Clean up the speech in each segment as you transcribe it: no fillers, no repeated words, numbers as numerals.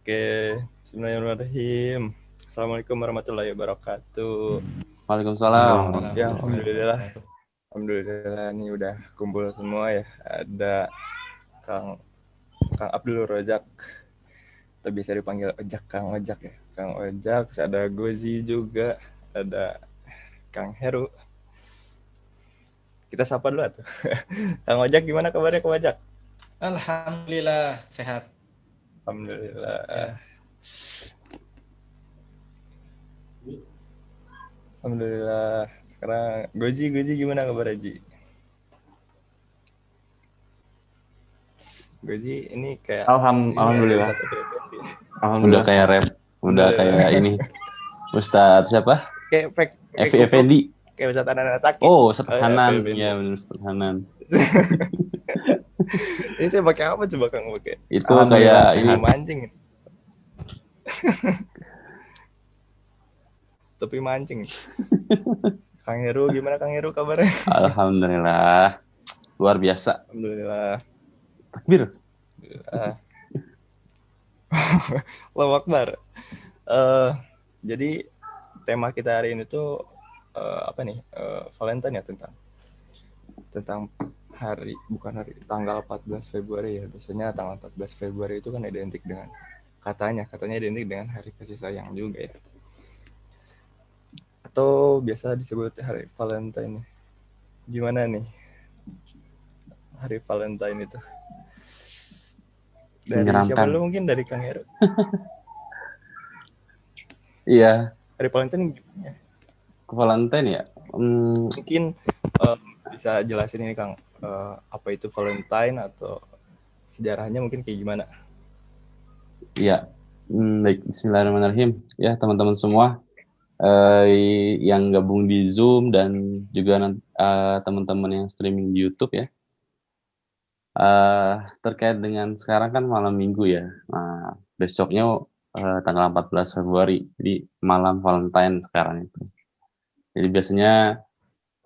Oke, bismillahirrahmanirrahim. Assalamualaikum warahmatullahi wabarakatuh. Waalaikumsalam. Ya, alhamdulillah nih udah kumpul semua ya. Ada Kang Kang Abdul Rojak, atau biasa dipanggil Ojak, Kang Ojak ya. Kang Ojak, terus ada Gozi juga, ada Kang Heru. Kita sapa dulu tuh. Kang Ojak, gimana kabarnya Kang Ojak? Alhamdulillah sehat. Alhamdulillah. Alhamdulillah. Sekarang Gozi gimana kabar Ji? Gozi ini kayak Alhamdulillah. Alhamdulillah. Udah kayak rap, udah kayak ini. Ustadz siapa? Kayak Effendi. Kayak Ustadz Hanan Ataki. Oh, Ustadz Hanan. Iya, benar Ustadz Hanan. Ini saya pakai apa coba Kang pakai? Itu kayak ini mancing. Topi mancing. Kang Heru, gimana Kang Heru kabarnya? Alhamdulillah. Luar biasa. Alhamdulillah. Takbir. Allahu Akbar. Jadi tema kita hari ini tuh apa nih? Valentine ya, tentang tanggal 14 Februari ya. Biasanya tanggal 14 Februari itu kan identik dengan katanya identik dengan hari kasih sayang juga ya. Atau biasa disebut hari Valentine. Gimana nih hari Valentine itu? Dari siapa dulu, mungkin dari Kang Heru? Iya. Hari Valentine gimana? Valentine ya? Mungkin bisa jelasin ini Kang, apa itu Valentine atau sejarahnya mungkin kayak gimana? Iya. Baik, bismillahirrahmanirrahim. Ya, teman-teman semua yang gabung di Zoom dan juga teman-teman yang streaming di YouTube ya. Terkait dengan sekarang kan malam minggu ya. Nah, besoknya tanggal 14 Februari. Jadi malam Valentine sekarang itu. Jadi biasanya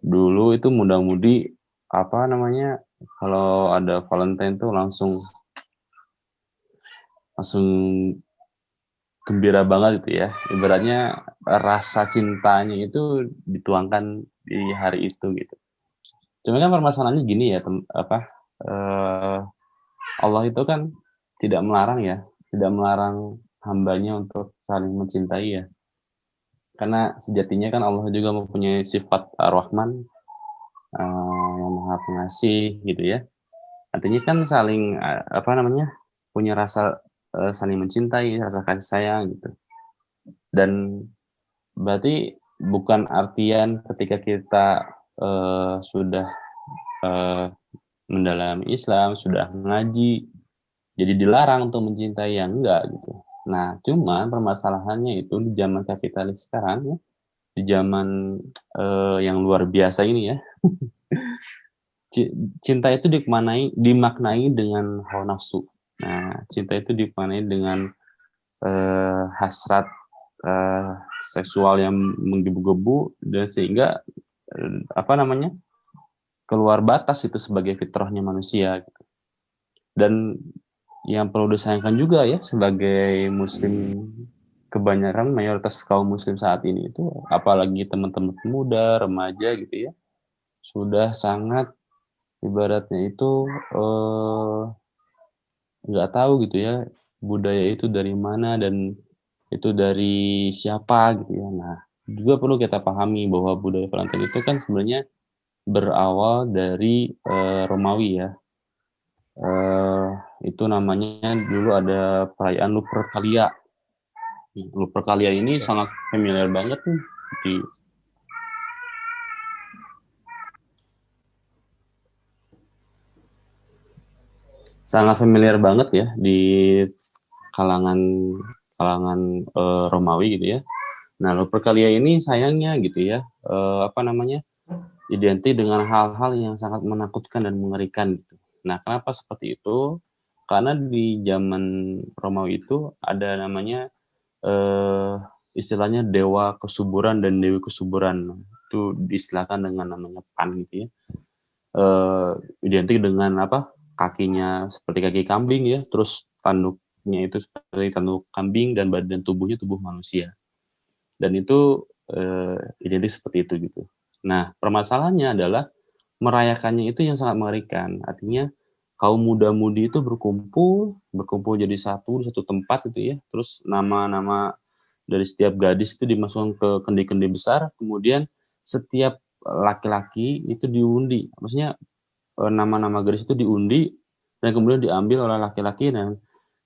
dulu itu muda-mudi kalau ada Valentine tuh langsung gembira banget gitu ya. Ibaratnya rasa cintanya itu dituangkan di hari itu gitu. Cuma kan permasalahannya gini ya, Allah itu kan tidak melarang hambanya untuk saling mencintai ya. Karena sejatinya kan Allah juga mempunyai sifat Ar-Rahman, yang Maha Pengasih gitu ya. Artinya kan saling punya rasa saling mencintai, rasa kasih sayang gitu. Dan berarti bukan artian ketika kita sudah mendalami Islam, sudah mengaji, jadi dilarang untuk mencintai yang enggak gitu. Nah, cuman permasalahannya itu di zaman kapitalis sekarang ya, di zaman yang luar biasa ini ya, cinta itu dimaknai dengan hawa nafsu. Nah, cinta itu dimaknai dengan hasrat seksual yang menggebu-gebu dan sehingga keluar batas itu sebagai fitrahnya manusia gitu. Dan yang perlu disayangkan juga ya sebagai muslim, kebanyakan mayoritas kaum muslim saat ini itu apalagi teman-teman muda, remaja gitu ya, sudah sangat ibaratnya itu nggak tahu gitu ya budaya itu dari mana dan itu dari siapa gitu ya. Nah, juga perlu kita pahami bahwa budaya Valentine itu kan sebenarnya berawal dari Romawi ya. Itu namanya dulu ada perayaan Lupercalia. Lupercalia ini sangat familiar banget nih di sangat familiar banget ya di kalangan Romawi gitu ya. Nah, Lupercalia ini sayangnya gitu ya, identik dengan hal-hal yang sangat menakutkan dan mengerikan gitu. Nah, kenapa seperti itu? Karena di zaman Romawi itu ada namanya istilahnya dewa kesuburan dan dewi kesuburan. Itu diistilahkan dengan namanya Pan gitu ya. Identik dengan kakinya seperti kaki kambing ya, terus tanduk bentuknya itu seperti tanduk kambing dan badan tubuhnya tubuh manusia. Dan itu identik seperti itu gitu. Nah, permasalahannya adalah merayakannya itu yang sangat mengerikan. Artinya kaum muda-mudi itu berkumpul jadi satu di satu tempat gitu ya. Terus nama-nama dari setiap gadis itu dimasukkan ke kendi-kendi besar, kemudian setiap laki-laki itu diundi. Maksudnya nama-nama gadis itu diundi dan kemudian diambil oleh laki-laki, dan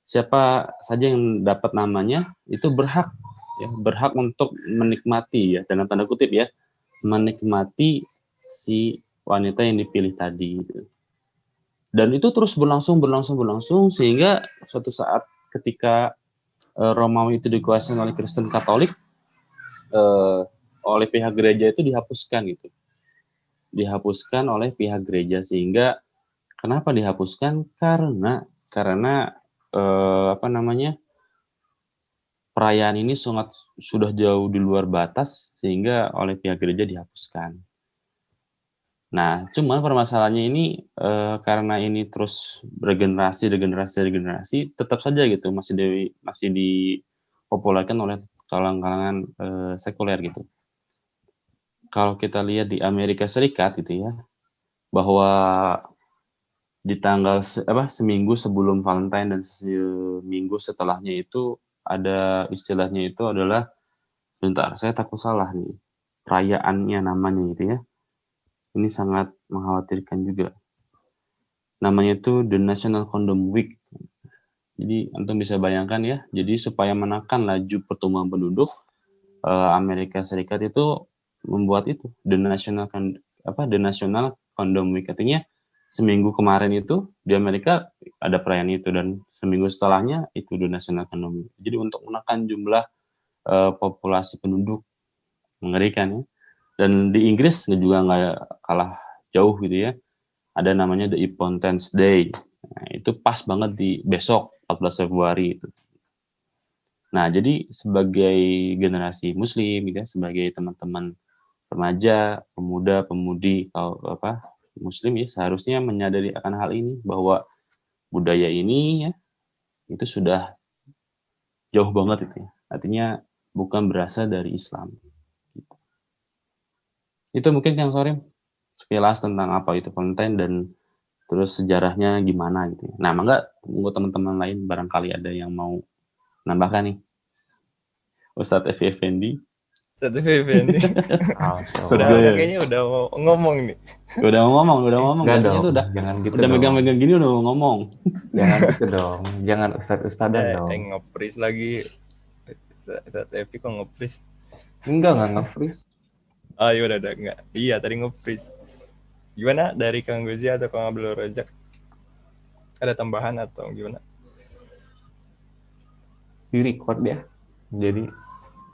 siapa saja yang dapat namanya itu berhak untuk menikmati ya, dalam tanda kutip ya, menikmati si wanita yang dipilih tadi gitu. Dan itu terus berlangsung sehingga suatu saat ketika Romawi itu dikuasai oleh Kristen Katolik, oleh pihak gereja itu dihapuskan gitu. Dihapuskan oleh pihak gereja, sehingga kenapa dihapuskan? Karena perayaan ini sudah jauh di luar batas, sehingga oleh pihak gereja dihapuskan. Nah, cuman permasalahannya ini karena ini terus regenerasi, tetap saja gitu masih dipopulerkan oleh kalangan sekuler gitu. Kalau kita lihat di Amerika Serikat gitu ya, bahwa di tanggal seminggu sebelum Valentine dan seminggu setelahnya itu ada istilahnya itu adalah, bentar saya takut salah nih perayaannya namanya gitu ya. Ini sangat mengkhawatirkan juga. Namanya itu The National Condom Week. Jadi antum bisa bayangkan ya, jadi supaya menekan laju pertumbuhan penduduk, Amerika Serikat itu membuat itu The National Condom Week. Artinya seminggu kemarin itu di Amerika ada perayaan itu, dan seminggu setelahnya itu The National Condom Week. Jadi untuk menekan jumlah populasi penduduk. Mengerikan ya. Dan di Inggris juga nggak kalah jauh gitu ya. Ada namanya The Independence Day. Nah, itu pas banget di besok 14 Februari itu. Nah, jadi sebagai generasi muslim gitu ya, sebagai teman-teman remaja, pemuda, pemudi muslim ya, seharusnya menyadari akan hal ini, bahwa budaya ini ya itu sudah jauh banget itu ya. Artinya bukan berasal dari Islam. Gitu. Itu mungkin Kang Sorim sekilas tentang apa itu konten dan terus sejarahnya gimana gitu. Nah, mangga tunggu teman-teman lain barangkali ada yang mau nambahkan nih. Ustadz Evi Effendi. Satu Fendi. Udah kayaknya udah mau ngomong nih. Udah mau ngomong. Biasanya tuh jangan gitu udah megang-megang gini udah mau ngomong. Jangan gitu dong. Jangan ustad-ustadan dong. Nge-freeze lagi. Ustadz Evi kok nge-freeze? Enggak nge-freeze. Oh iya udah enggak. Iya tadi nge-freeze. Gimana dari Kang Gozi atau Kang Abdul Razak? Ada tambahan atau gimana? Di record ya. Jadi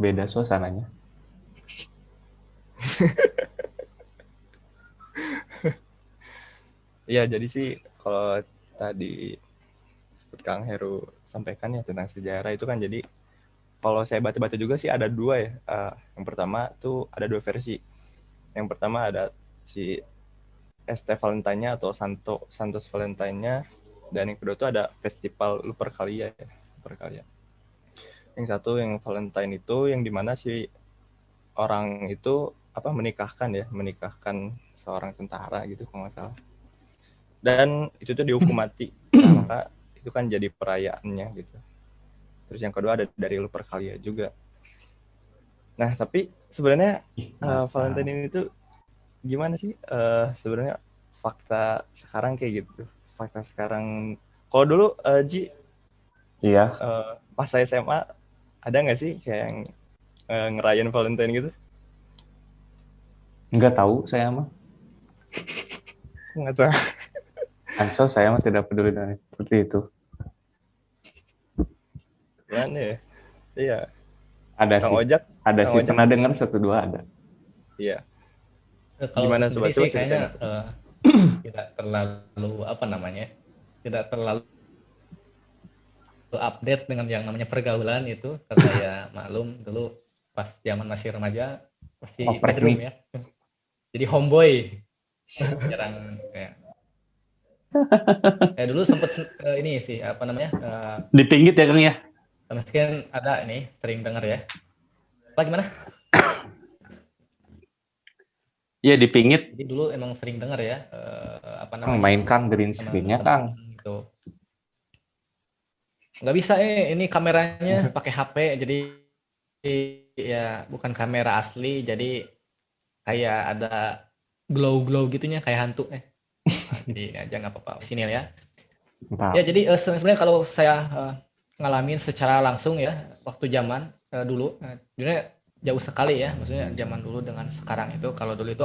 beda suasananya. Iya, jadi sih kalau tadi seperti Kang Heru sampaikan ya tentang sejarah itu kan, jadi kalau saya baca-baca juga sih ada dua ya. Yang pertama tuh ada dua versi. Yang pertama ada si ST Valentine-nya atau Santos Valentine-nya, dan yang kedua tuh ada Festival Lupercalia ya, Lupercalia. Yang satu yang Valentine itu yang dimana si orang itu menikahkan seorang tentara gitu kalau nggak salah, dan itu tuh dihukum mati. Nah, maka itu kan jadi perayaannya gitu. Terus yang kedua ada dari Lupercalia juga. Nah tapi sebenarnya Valentine ini tuh gimana sih sebenarnya fakta sekarang kayak gitu. Fakta sekarang, kalau dulu Ji, Iya. pas saya SMA ada nggak sih kayak yang ngerayain Valentine gitu? Enggak tahu saya mah. Nggak tahu. Anso saya mah tidak peduli dengan seperti itu. Gimana ya? Iya. Ada Kang sih. Ojak? Ada Kang sih, Ojak? pernah dengar 1-2 ada. Iya. Kalau Gimana sendiri sobat sih kayaknya tidak terlalu tidak terlalu update dengan yang namanya pergaulan itu, karena ya maklum dulu pas zaman masih remaja pasti bedroom ya. Jadi homeboy. Jarang kayak Dulu sempet ini sih apa namanya? Dipinggit ya Kang ya? Mungkin ada ini sering dengar ya. Apa gimana? Iya dipingit. Jadi dulu emang sering dengar ya apa Kang namanya? main Kang green screen-nya Kang. Teman-teman gitu. Nggak bisa ini kameranya pakai HP jadi ya bukan kamera asli jadi kayak ada glow gitunya kayak hantu Nanti aja nggak apa-apa sini ya. Mantap. Ya jadi sebenarnya kalau saya ngalamin secara langsung ya waktu zaman dulu sebenarnya jauh sekali ya maksudnya zaman dulu dengan sekarang itu kalau dulu itu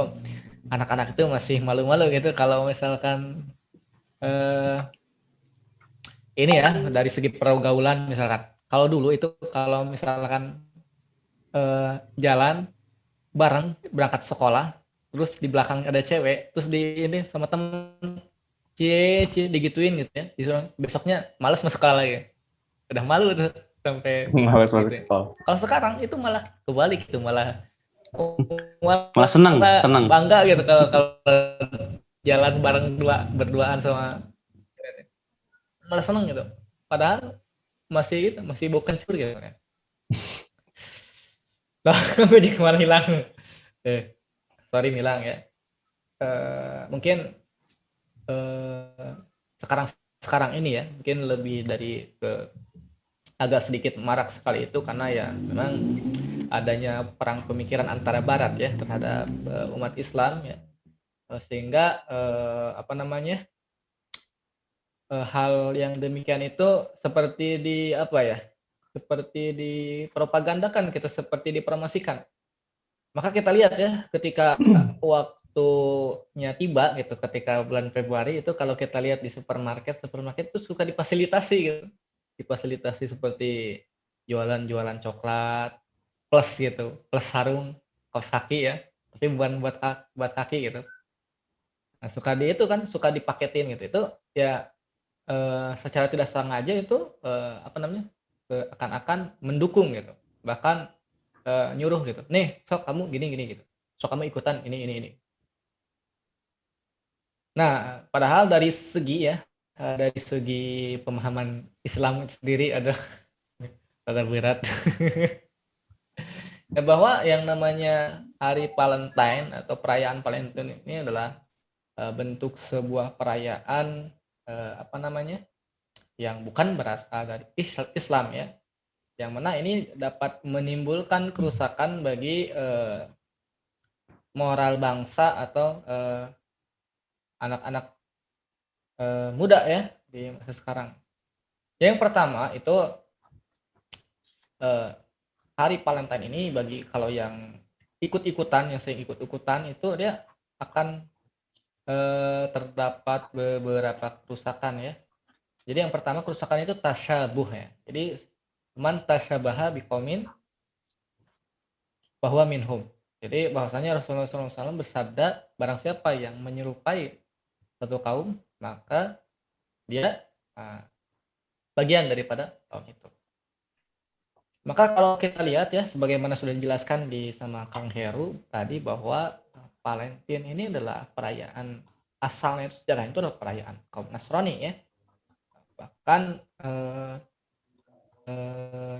anak-anak itu masih malu-malu gitu kalau misalkan ini ya dari segi pergaulan misalkan kalau dulu itu kalau misalkan jalan bareng berangkat sekolah terus di belakang ada cewek terus di ini sama temen cie digituin gitu ya disuruh besoknya malas masuk sekolah lagi udah malu tuh sampai Males gitu masuk ya. sekolah. Kalau sekarang itu malah kebalik gitu malah Malah seneng. bangga gitu kalau jalan bareng berduaan sama malah seneng gitu padahal masih bau kencur gitu kan. Sampai di kemana hilang sorry hilang ya mungkin sekarang ini ya mungkin lebih dari agak sedikit marak sekali itu karena ya memang adanya perang pemikiran antara Barat ya terhadap umat Islam ya sehingga apa namanya hal yang demikian itu seperti seperti dipropagandakan gitu seperti dipromosikan maka kita lihat ya ketika waktunya tiba gitu ketika bulan Februari itu kalau kita lihat di supermarket itu suka difasilitasi gitu difasilitasi seperti jualan coklat plus gitu plus sarung kaos kaki ya tapi bukan buat kaki gitu nah suka di itu kan suka dipaketin gitu itu ya secara tidak sengaja itu apa namanya akan mendukung gitu bahkan nyuruh gitu nih sok kamu gini gitu sok kamu ikutan ini nah padahal dari segi ya dari segi pemahaman Islam sendiri ada berat ya bahwa yang namanya hari Valentine atau perayaan Valentine ini adalah bentuk sebuah perayaan apa namanya yang bukan berasal dari Islam ya yang mana ini dapat menimbulkan kerusakan bagi moral bangsa atau anak-anak muda ya di masa sekarang. Yang pertama itu hari Valentine ini bagi kalau yang yang sering ikut-ikutan itu dia akan terdapat beberapa kerusakan ya. Jadi yang pertama kerusakan itu tasyabuh ya. Jadi man tasyabaha biqaumin bahwa minhum. Jadi bahwasanya Rasulullah SAW bersabda barang siapa yang menyerupai satu kaum maka dia bagian daripada kaum itu. Maka kalau kita lihat ya sebagaimana sudah dijelaskan sama Kang Heru tadi bahwa Valentine ini adalah perayaan asalnya itu sejarah itu adalah perayaan kaum Nasrani ya. Bahkan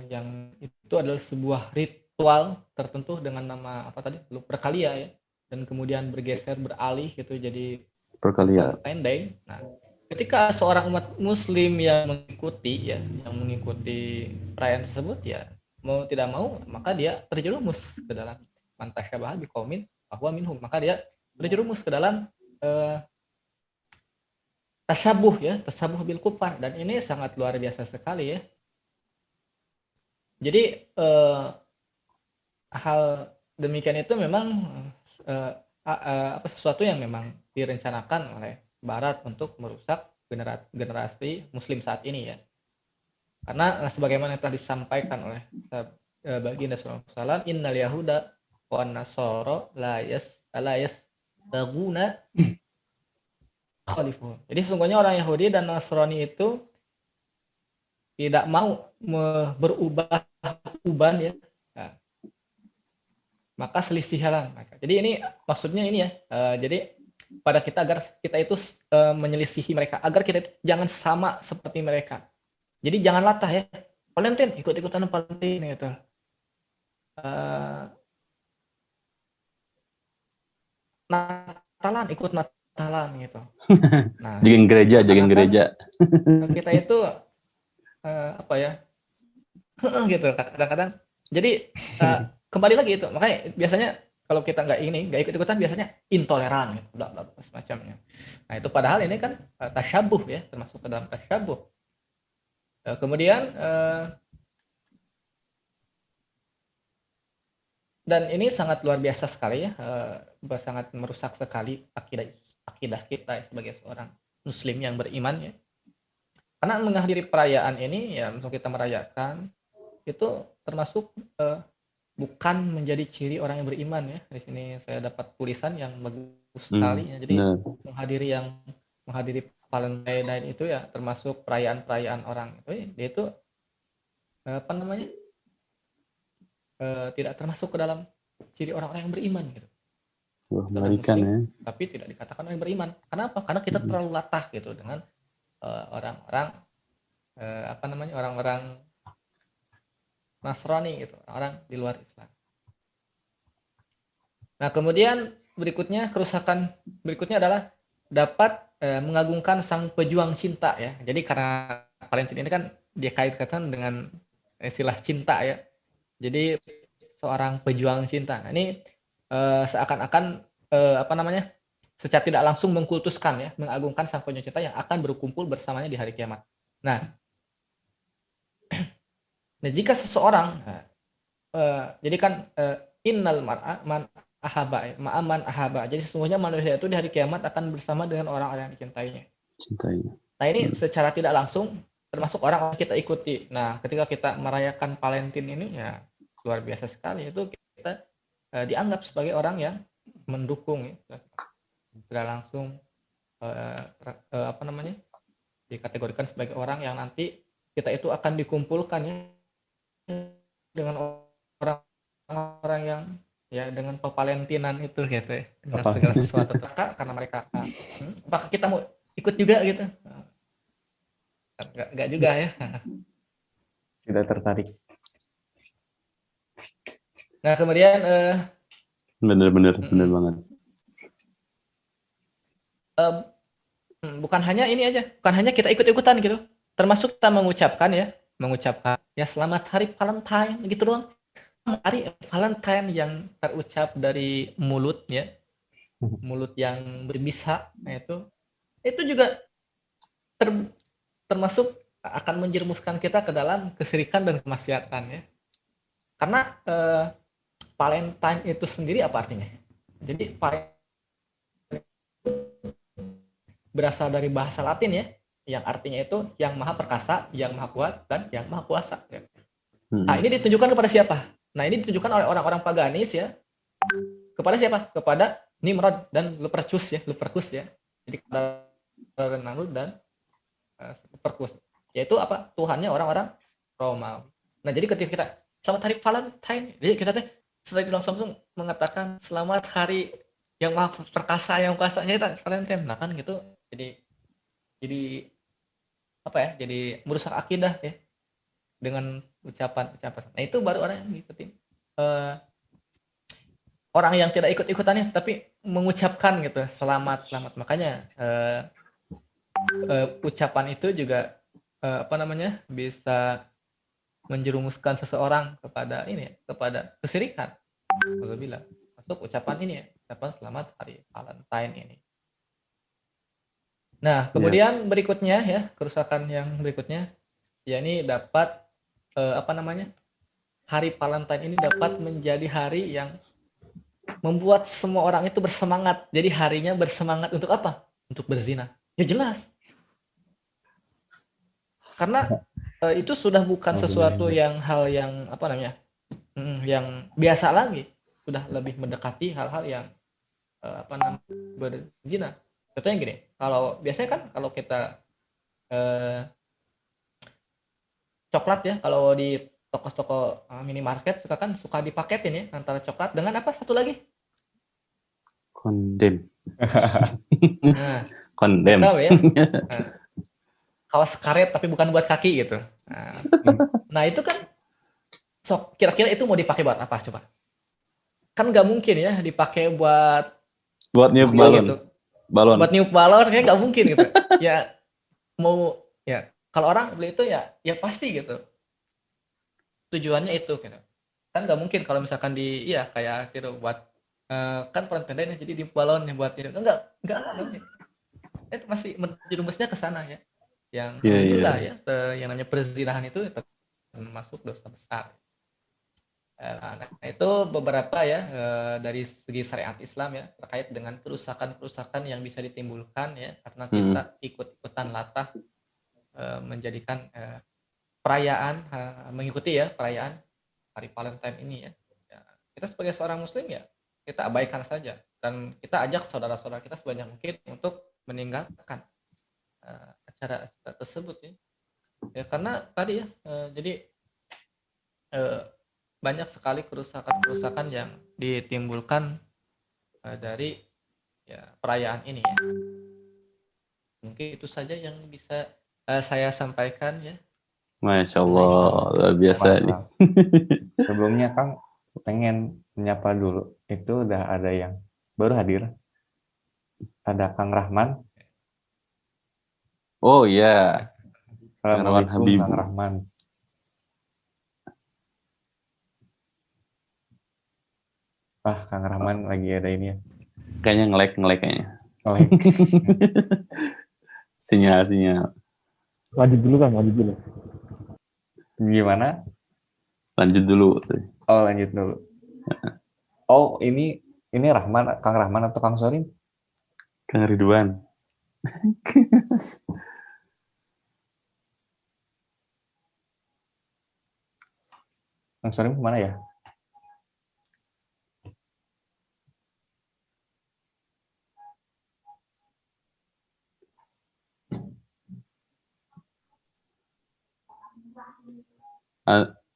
yang itu adalah sebuah ritual tertentu dengan nama apa tadi Perkalia ya dan kemudian bergeser beralih gitu jadi Valentine Day. Nah, ketika seorang umat muslim yang mengikuti perayaan tersebut ya mau tidak mau maka dia terjerumus ke dalam mantasyabaha biqaumin bahwa minhum maka dia terjerumus ke dalam tasabuh bil kufar dan ini sangat luar biasa sekali ya. Jadi hal demikian itu memang sesuatu yang memang direncanakan oleh Barat untuk merusak generasi Muslim saat ini ya. Karena sebagaimana yang telah disampaikan oleh baginda sallallahu alaihi wasallam, innal yahuda wan nasara la yastaguna khalifuhum. Jadi sesungguhnya orang Yahudi dan Nasrani itu tidak mau berubah-uban ya. Nah, maka selisihan mereka. Jadi ini maksudnya ini ya. Jadi pada kita agar kita itu menyelisihi mereka, agar kita itu jangan sama seperti mereka. Jadi jangan latah ya, Valentine ikut-ikutan Valentine gitu. Natalan ikut Natalan gitu. Nah, Jagain gereja, jagain seakan-akan gereja. kita itu apa ya? gitu kadang-kadang. Jadi kembali lagi itu. Makanya biasanya kalau kita nggak ikut-ikutan biasanya intoleran gitu, bla bla bla semacamnya. Nah, itu padahal ini kan tasyabuh ya, termasuk ke dalam tasyabuh. Kemudian dan ini sangat luar biasa sekali ya, sangat merusak sekali akidah kita ya, sebagai seorang muslim yang beriman ya. Karena menghadiri perayaan ini ya, untuk kita merayakan itu termasuk bukan menjadi ciri orang yang beriman ya. Di sini saya dapat tulisan yang bagus sekali ya. Jadi Benar. menghadiri Valentine itu ya termasuk perayaan-perayaan orang itu ya, dia itu apa namanya? Tidak termasuk ke dalam ciri orang-orang yang beriman gitu. Wah, Kita mengerikan muslim, ya. tapi tidak dikatakan orang yang beriman. Kenapa? Karena kita terlalu latah gitu dengan orang-orang apa namanya? Orang-orang Nasrani gitu, orang di luar Islam. Nah, kemudian kerusakan berikutnya adalah dapat mengagungkan sang pejuang cinta ya. Jadi karena Valentine ini kan dia kait-kaitan dengan istilah cinta ya. Jadi seorang pejuang cinta. Nah, ini seakan-akan apa namanya? Secara tidak langsung mengkultuskan ya, mengagungkan sang pejuang cinta yang akan berkumpul bersamanya di hari kiamat. Nah, jika seseorang jadi kan innal mar'a man ahaba, ma'aman ahaba. Jadi sesungguhnya manusia itu di hari kiamat akan bersama dengan orang-orang yang dicintainya. Cintainya. Nah, ini secara tidak langsung termasuk orang yang kita ikuti. Nah, ketika kita merayakan Valentine ini ya luar biasa sekali, itu kita dianggap sebagai orang yang mendukung ya. Tidak langsung apa namanya? Dikategorikan sebagai orang yang nanti kita itu akan dikumpulkan ya dengan orang-orang yang ya dengan pepalentinan itu gitu ya, dengan segala sesuatu karena mereka apakah kita mau ikut juga gitu, enggak juga ya. Tidak tertarik. Nah, kemudian Benar banget. bukan hanya ini aja, bukan hanya kita ikut-ikutan gitu, termasuk kita mengucapkan ya selamat hari Valentine gitu doang. Hari Valentine yang terucap dari mulut ya, mulut yang berbisa, nah itu juga termasuk akan menjerumuskan kita ke dalam kesyirikan dan kemaksiatan ya. Karena Valentine itu sendiri apa artinya? Jadi berasal dari bahasa Latin ya, yang artinya itu yang maha perkasa, yang maha kuat, dan yang maha kuasa. Ya. Nah, ini ditujukan kepada siapa? Nah, ini ditujukan oleh orang-orang paganis ya. Kepada siapa? Kepada Nimrod dan Lupercus ya. Jadi kepada Namrud dan Lupercus. Yaitu apa? Tuhannya orang-orang Romawi. Nah, jadi ketika kita selamat hari Valentine, jadi kita setelah langsung mengatakan selamat hari yang maha perkasa, yang kuasanya kita Valentine. Nah, kan gitu. Jadi apa ya? Jadi merusak akidah ya dengan ucapan. Nah, itu baru orang yang ngikutin. Orang yang tidak ikut-ikutannya tapi mengucapkan gitu selamat. Makanya ucapan itu juga apa namanya? Bisa menjerumuskan seseorang kepada kesyirikan. Kalau bilang masuk ucapan ini ya, ucapan selamat hari Valentine ini. Nah, kemudian berikutnya ya, kerusakan yang berikutnya yakni dapat apa namanya? Hari Valentine ini dapat menjadi hari yang membuat semua orang itu bersemangat. Jadi harinya bersemangat untuk apa? Untuk berzina. Ya jelas. Karena itu sudah bukan sesuatu yang apa namanya? Yang biasa lagi. Sudah lebih mendekati hal-hal yang apa namanya? Berzina. Contohnya gini, kalau biasanya kan kalau kita coklat ya, kalau di toko-toko minimarket suka dipaketin ya antara coklat dengan apa satu lagi? Kondem. Nah, Kondem. tahu ya. Nah, kaos karet tapi bukan buat kaki gitu. Nah itu kan sok kira-kira itu mau dipakai buat apa coba? Kan nggak mungkin ya dipakai buat Buat niup apa balon. gitu. Balon. Buat niup balon kayak nggak mungkin gitu. Ya mau ya kalau orang beli itu ya pasti gitu. Tujuannya itu gitu. Kan nggak mungkin kalau misalkan kayak gitu buat kan Valentine ya jadi niup balon yang buat ini enggak mungkin. Itu masih menjerumusnya ke sana ya. Yang Iya, alhamdulillah iya. ya yang namanya perzinahan itu termasuk dosa besar. Nah, itu beberapa ya dari segi syariat Islam ya terkait dengan kerusakan-kerusakan yang bisa ditimbulkan ya karena kita ikut-ikutan latah menjadikan perayaan mengikuti ya perayaan hari Valentine ini ya. Ya, kita sebagai seorang muslim ya kita abaikan saja dan kita ajak saudara-saudara kita sebanyak mungkin untuk meninggalkan acara tersebut ya. Ya karena tadi ya jadi banyak sekali kerusakan-kerusakan yang ditimbulkan dari ya perayaan ini ya. Mungkin itu saja yang bisa saya sampaikan ya. Masya Allah, luar biasa nih. Mantap. Sebelumnya Kang pengen menyapa dulu. Itu udah ada yang baru hadir. Ada Kang Rahman. Oh iya, Rahman Assalamualaikum Habib. Kang Rahman. Kang Rahman lagi ada ini ya. Kayaknya nge-lag kayaknya. Like. Sinyal. Lanjut dulu Kang, lanjut dulu. Gimana? Lanjut dulu. Oh, lanjut dulu. Oh, ini Rahman, Kang Rahman atau Kang Sorim? Kang Ridwan. Kang Sorim kemana ya?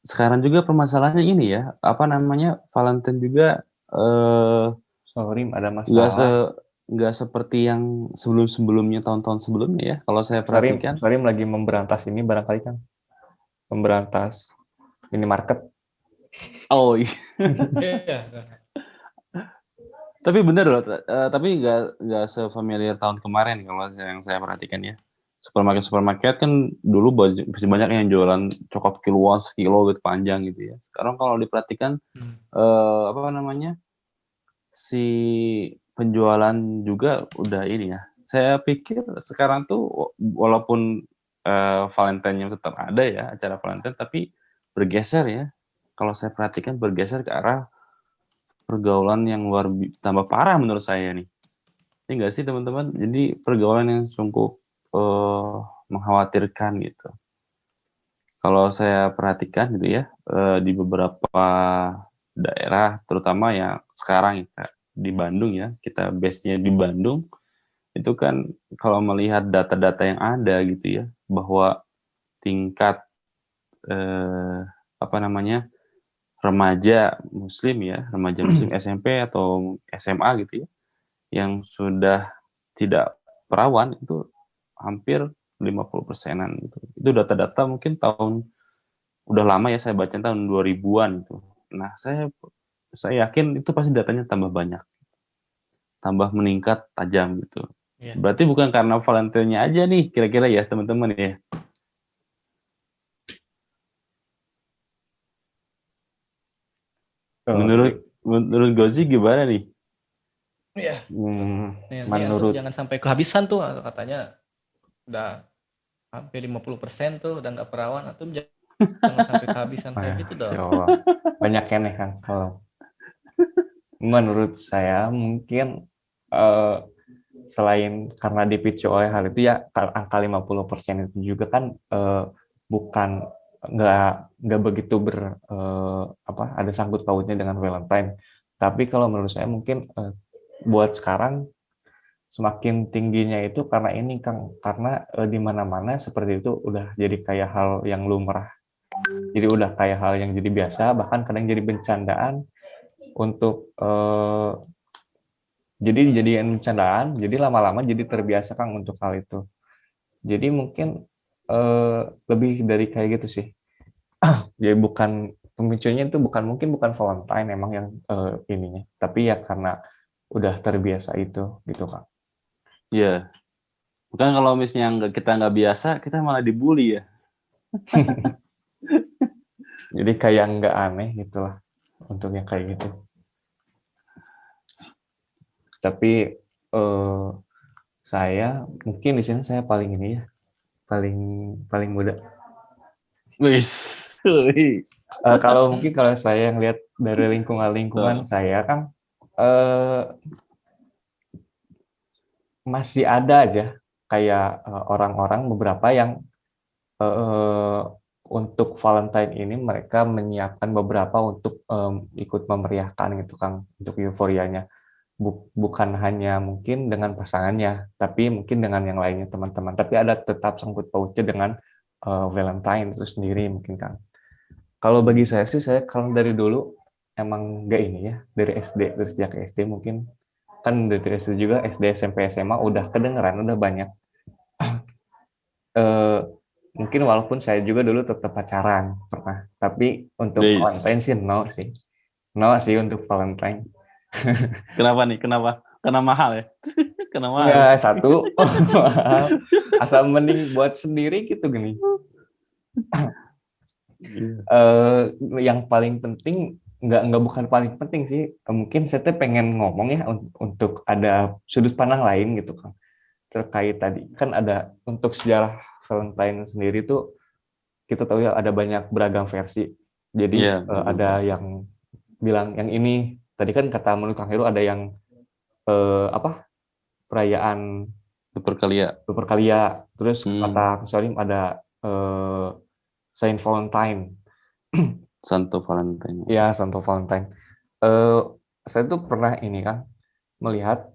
Sekarang juga permasalahannya ini ya, apa namanya, Valentine juga Sorim ada masalah. nggak seperti yang sebelumnya tahun-tahun sebelumnya ya. Kalau saya perhatikan. Sorim lagi memberantas ini barangkali kan. Memberantas minimarket. Oh iya. Iya. Tapi bener loh, tapi nggak sefamiliar tahun kemarin kalau yang saya perhatikan ya. Supermarket kan dulu masih banyak yang jualan coklat kiloan sekilo gitu panjang gitu ya. Sekarang kalau diperhatikan apa namanya si penjualan juga udah ini ya. Saya pikir sekarang tuh walaupun Valentine-nya tetap ada ya acara Valentine, tapi bergeser ya. Kalau saya perhatikan bergeser ke arah pergaulan yang tambah parah menurut saya nih. Ini enggak sih teman-teman? Jadi pergaulan yang cukup mengkhawatirkan gitu. Kalau saya perhatikan gitu ya, di beberapa daerah, terutama yang sekarang ya, di Bandung ya, kita base-nya di Bandung, itu kan kalau melihat data-data yang ada gitu ya, bahwa tingkat apa namanya remaja muslim SMP atau SMA gitu ya, yang sudah tidak perawan itu hampir 50%-an gitu. Itu data-data mungkin udah lama ya saya baca tahun 2000-an gitu. Nah, saya yakin itu pasti datanya tambah banyak. Tambah meningkat tajam gitu. Iya. Berarti bukan karena Valentine-nya aja nih kira-kira ya teman-teman ya. Menurut Gozi gimana nih? Iya. Menurut jangan sampai kehabisan tuh katanya udah hampir 50% tuh udah nggak perawan atau jangan sampai kehabisan kayak gitu dong. Ya Allah. Banyak keneh kan kalau menurut saya mungkin selain karena dipicu oleh hal itu ya angka 50% itu juga kan bukan nggak begitu ada sangkut pautnya dengan Valentine. Tapi kalau menurut saya mungkin buat sekarang semakin tingginya itu karena ini Kang, karena di mana-mana seperti itu udah jadi kayak hal yang lumrah. Jadi udah kayak hal yang jadi biasa, bahkan kadang jadi bercandaan untuk jadi dijadiin candaan, jadi lama-lama jadi terbiasa Kang untuk hal itu. Jadi mungkin lebih dari kayak gitu sih. Jadi bukan pemicunya itu mungkin bukan Valentine emang yang ininya, tapi ya karena udah terbiasa itu gitu Kang. Iya. Bukan kalau misalnya kita nggak biasa, kita malah dibully ya. Jadi kayak nggak aneh gitulah untuk yang kayak gitu. Tapi saya mungkin di sini saya paling ini ya, paling muda. Wis. Kalau mungkin kalau saya yang lihat dari lingkungan saya kan masih ada aja kayak orang-orang beberapa yang untuk Valentine ini mereka menyiapkan beberapa untuk ikut memeriahkan gitu Kang, untuk euforianya. Bukan hanya mungkin dengan pasangannya, tapi mungkin dengan yang lainnya teman-teman. Tapi ada tetap sangkut pautnya dengan Valentine itu sendiri mungkin Kang. Kalau bagi saya sih, saya kalau dari dulu emang nggak ini ya, dari SD, dari sejak SD mungkin, kan dari SD juga, SD, SMP, SMA udah kedengeran, udah banyak. Mungkin walaupun saya juga dulu tetap pacaran, pernah. Tapi untuk Valentine sih, no sih. No sih untuk Valentine. Kenapa nih? Kenapa? Karena mahal ya? Karena mahal. Ya, satu, asal mending buat sendiri gitu gini. Yang paling penting nggak bukan paling penting sih, mungkin saya tuh pengen ngomong ya untuk ada sudut pandang lain gitu kan terkait tadi kan ada untuk sejarah Valentine sendiri tuh kita tahu ya ada banyak beragam versi. Jadi ada yang bilang yang ini tadi kan kata menurut Kang Heru ada yang perayaan Lupercalia, terus kata Sorim ada Saint Valentine. Santo Valentine. Ya, Santo Valentine. Saya tuh pernah ini kan melihat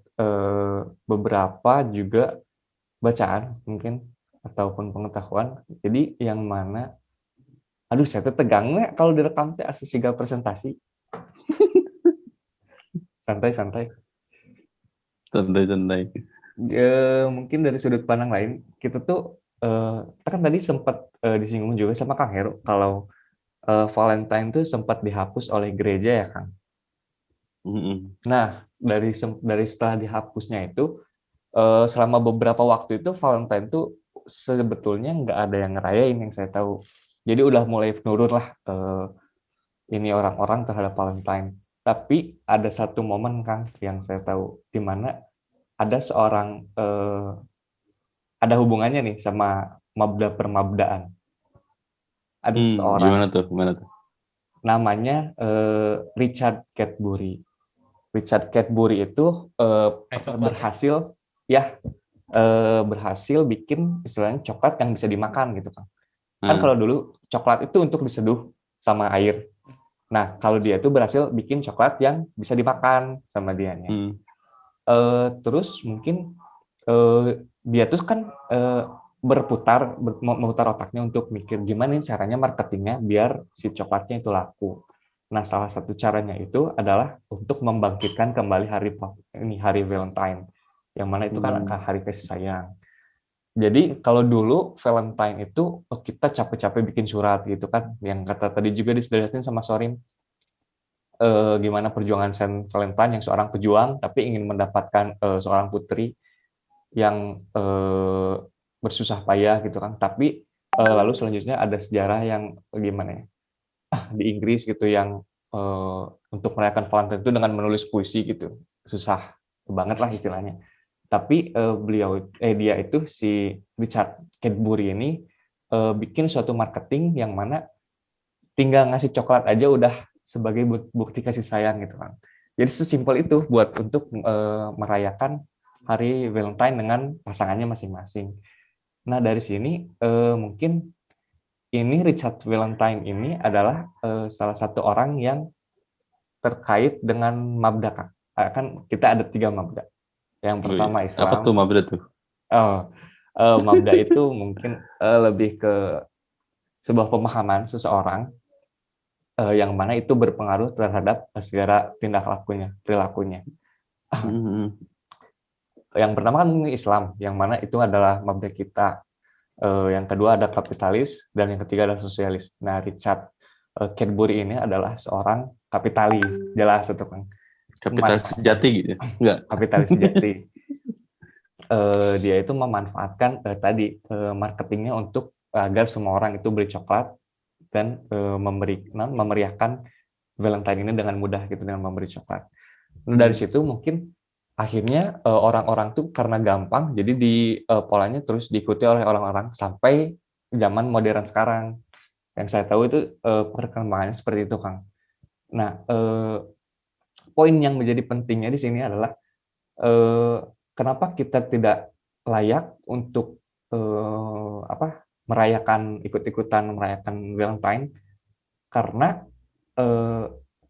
beberapa juga bacaan mungkin ataupun pengetahuan. Jadi yang mana, aduh saya tuh tegangnya kalau direkam teh asa siga presentasi. Santai-santai. Santai-santai. Mungkin dari sudut pandang lain, kita tuh kita kan tadi sempat disinggung juga sama Kang Heru kalau Valentine tuh sempat dihapus oleh gereja ya Kang. Nah dari setelah dihapusnya itu selama beberapa waktu itu Valentine tuh sebetulnya nggak ada yang ngerayain yang saya tahu. Jadi udah mulai menurun lah ini orang-orang terhadap Valentine. Tapi ada satu momen Kang yang saya tahu di mana ada seorang ada hubungannya nih sama mabda permabdaan. Ada seorang gimana tuh? Namanya Richard Cadbury. Richard Cadbury itu berhasil berhasil bikin istilahnya coklat yang bisa dimakan gitu kan. Kan kalau dulu coklat itu untuk diseduh sama air. Nah, kalau dia itu berhasil bikin coklat yang bisa dimakan sama dianya. Terus mungkin dia tuh kan memutar otaknya untuk mikir gimana nih caranya marketingnya biar si coklatnya itu laku. Nah, salah satu caranya itu adalah untuk membangkitkan kembali hari Valentine, yang mana itu kan hari kasih sayang. Jadi kalau dulu Valentine itu kita capek-capek bikin surat gitu kan, yang kata tadi juga disediakan sama Sorin, gimana perjuangan Saint Valentine yang seorang pejuang tapi ingin mendapatkan seorang putri yang bersusah payah gitu kan. Tapi lalu selanjutnya ada sejarah yang gimana ya di Inggris gitu yang untuk merayakan Valentine itu dengan menulis puisi gitu, susah banget lah istilahnya. Tapi dia itu si Richard Cadbury ini bikin suatu marketing yang mana tinggal ngasih coklat aja udah sebagai bukti kasih sayang gitu kan. Jadi sesimpel itu buat untuk merayakan hari Valentine dengan pasangannya masing-masing. Nah dari sini mungkin ini Richard Valentine ini adalah salah satu orang yang terkait dengan mabda Kak. Kan kita ada 3 mabda. Yang pertama Islam. Apa tuh mabda tuh? Mabda itu mungkin lebih ke sebuah pemahaman seseorang yang mana itu berpengaruh terhadap segala tindak lakunya, perilakunya. Yang pertama kan Islam, yang mana itu adalah mabda kita. Yang kedua ada kapitalis, dan yang ketiga adalah sosialis. Nah, Richard Cadbury ini adalah seorang kapitalis, jelas itu kan. Kapitalis sejati gitu. Enggak. Kapitalis sejati. Dia itu memanfaatkan tadi marketingnya untuk agar semua orang itu beli coklat dan memeriahkan Valentine ini dengan mudah gitu, dengan memberi coklat. Nah, dari situ mungkin akhirnya orang-orang tuh karena gampang, jadi di polanya terus diikuti oleh orang-orang sampai zaman modern sekarang. Yang saya tahu itu perkembangannya seperti itu, Kang. Nah, poin yang menjadi pentingnya di sini adalah kenapa kita tidak layak untuk ikut-ikutan merayakan Valentine, karena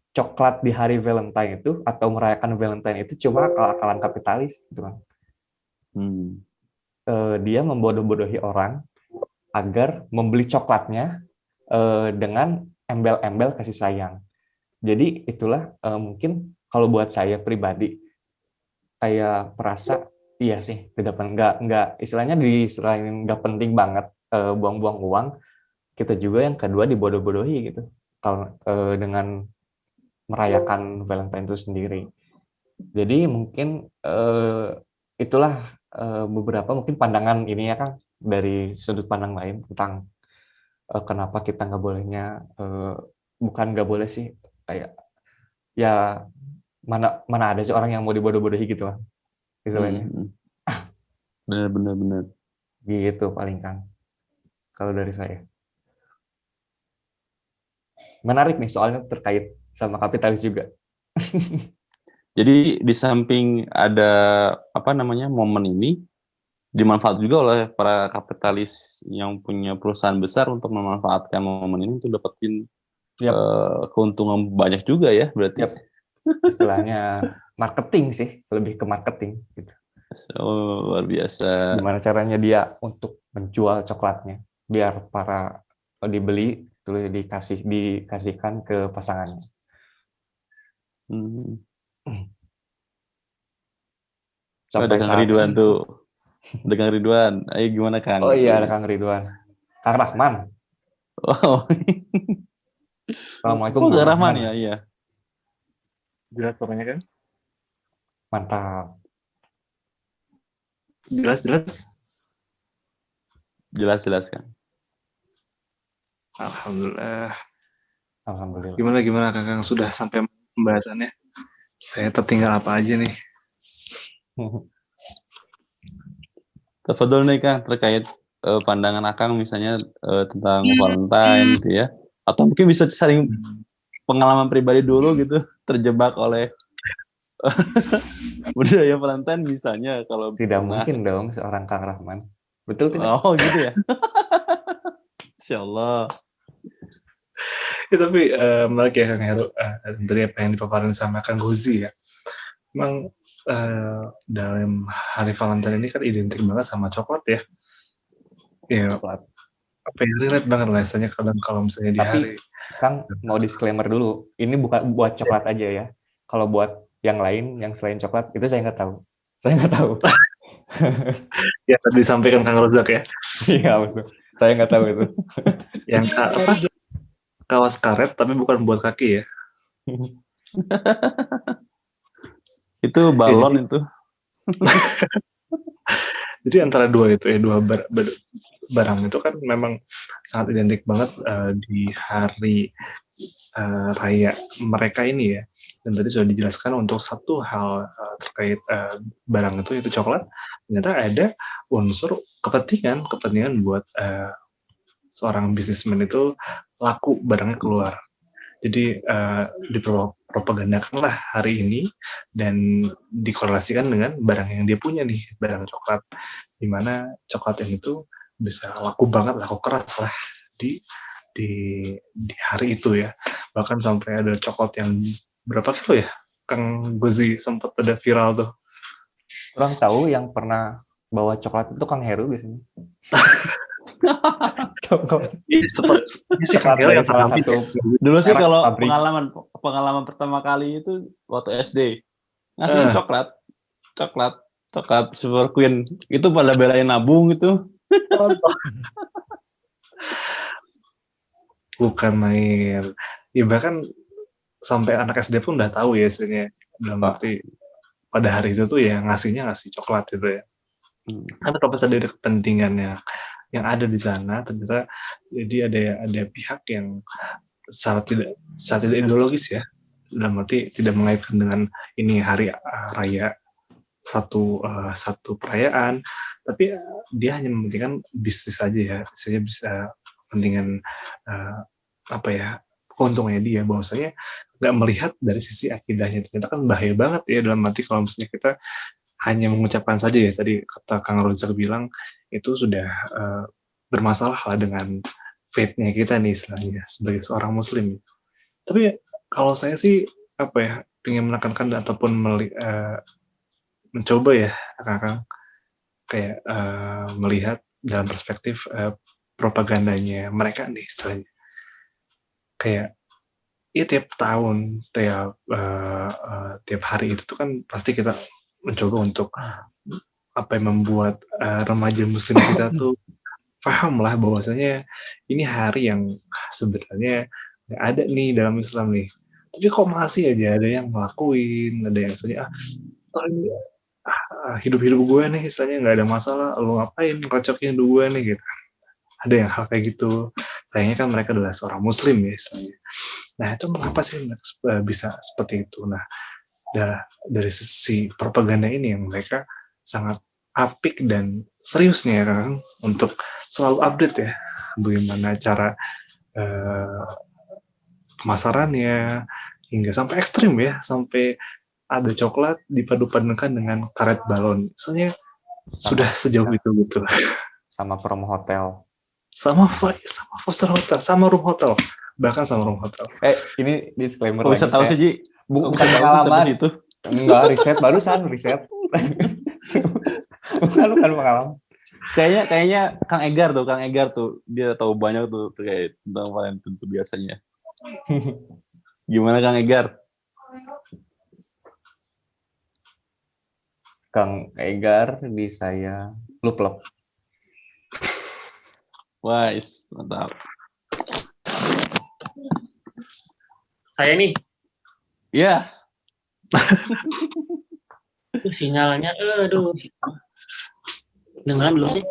coklat di hari Valentine itu atau merayakan Valentine itu cuma akal-akalan kapitalis gitu kan. Dia membodoh-bodohi orang agar membeli coklatnya dengan embel-embel kasih sayang. Jadi itulah mungkin kalau buat saya pribadi kayak perasa iya sih, nggak istilahnya selain nggak penting banget buang-buang uang, kita juga yang kedua dibodoh-bodohi gitu kalau dengan merayakan Valentine itu sendiri. Jadi mungkin itulah beberapa mungkin pandangan ini ya Kang, dari sudut pandang lain tentang kenapa kita nggak bolehnya, bukan nggak boleh sih, kayak ya mana ada sih orang yang mau dibodoh-bodohi gitu lah istilahnya. Benar. Gitu paling Kang kalau dari saya. Menarik nih soalnya terkait sama kapitalis juga. Jadi di samping ada momen ini dimanfaat juga oleh para kapitalis yang punya perusahaan besar untuk memanfaatkan momen ini untuk dapetin keuntungan banyak juga ya berarti. Istilahnya marketing sih, lebih ke marketing gitu. Oh, luar biasa. Gimana caranya dia untuk menjual coklatnya biar para dibeli terus dikasihkan ke pasangannya. Ada Kang Ridwan tuh. Ada Kang Ridwan. Ayo gimana Kang? Oh iya, ada Kang Ridwan. Kang Rahman. Oh. Assalamualaikum. Kang Rahman ya, iya. Jelas pokoknya kan? Mantap. Jelas. Jelas Kang. Alhamdulillah. Gimana Kakang sudah sampai pembahasannya? Saya tertinggal apa aja nih? Tafadhol nih Kang terkait pandangan Akang misalnya tentang Valentine gitu ya. Atau mungkin bisa saling pengalaman pribadi dulu gitu, terjebak oleh budaya Valentine misalnya kalau tidak mungkin dong seorang Kang Rahman. Betul tidak? Oh gitu ya. Insyaallah. Ya, tapi menarik ya Kang Heru, dari apa yang dipaparin sama Kang Gozi ya. Memang dalam hari Valentine ini kan identik banget sama coklat ya. Ya, Coklat. apa yang relate banget rasanya kalau misalnya di hari. Kang mau disclaimer dulu, ini bukan buat coklat aja ya. Kalau buat yang lain, yang selain coklat, itu saya nggak tahu. Ya, tadi disampaikan Kang Rozak ya. Iya betul. Saya nggak tahu itu. Yang kawas karet tapi bukan buat kaki ya. Itu balon itu. Jadi antara dua itu ya, dua barang itu kan memang sangat identik banget di hari raya mereka ini ya. Dan tadi sudah dijelaskan untuk satu hal terkait barang itu yaitu coklat, ternyata ada unsur kepentingan buat seorang bisnismen itu laku barangnya keluar. Jadi dipropagandakanlah hari ini dan dikorelasikan dengan barang yang dia punya nih, barang coklat, di mana coklat yang itu bisa laku keras lah di hari itu ya. Bahkan sampai ada coklat yang berapa kilo ya? Kang Gozi sempat ada viral tuh. Kurang tahu, yang pernah bawa coklat itu Kang Heru biasanya. Coklat. Si Kang Heru yang salah satu. Dulu sih kalau pabrik. pengalaman pertama kali itu waktu SD. Ngasih coklat Super Queen. Itu pada belain nabung itu. Bukan main. Ya bahkan sampai anak SD pun udah tahu ya istilahnya. Dalam arti pada hari itu tuh ya ngasih coklat gitu ya. Karena terlepas dari kepentingannya yang ada di sana, ternyata jadi ada pihak yang secara tidak ideologis ya, dalam arti tidak mengaitkan dengan ini hari raya satu perayaan, tapi dia hanya mementingkan bisnis saja ya, misalnya bisa kepentingan keuntungannya dia, bahwasanya nggak melihat dari sisi akidahnya. Ternyata kan bahaya banget ya, dalam arti kalau misalnya kita hanya mengucapkan saja ya, tadi kata Kang Rozak bilang itu sudah bermasalah lah dengan faith-nya kita nih istilahnya sebagai seorang muslim. Tapi kalau saya sih ingin menekankan ataupun mencoba ya Kang kayak melihat dalam perspektif propagandanya mereka nih istilahnya. Kayak ya tiap tahun, tiap hari itu tuh kan pasti kita mencoba untuk membuat remaja muslim kita tuh paham lah bahwasanya ini hari yang sebenarnya nggak ada nih dalam Islam nih. Tapi kok masih aja ada yang ngelakuin, ada yang misalnya hidup-hidup gue nih, misalnya nggak ada masalah, lo ngapain kocokin hidup gue nih gitu. Ada yang hal kayak gitu. Sayangnya kan mereka adalah seorang muslim ya misalnya. Nah itu mengapa sih bisa seperti itu? Nah dari sisi propaganda ini yang mereka sangat apik dan serius nih ya Kang, untuk selalu update ya bagaimana cara pemasarannya hingga sampai ekstrim ya, sampai ada coklat dipadu-padankan dengan karet balon. Misalnya sudah sejauh itu gitu. Sama promo hotel. Sama voucher hotel, sama room hotel, bahkan sama room hotel. Ini disclaimer lagi. Bisa tahu sih Ji? Bukan pengalaman itu. Enggak, barusan riset. bukan pengalaman. Kayaknya Kang Egar tuh dia tahu banyak tuh terkait tentang Valentine tuh biasanya. Gimana Kang Egar? Kang Egar di saya lup. Wise, mantap. Saya nih. Iya. Itu sinyalnya, aduh. Dengeran belum sih?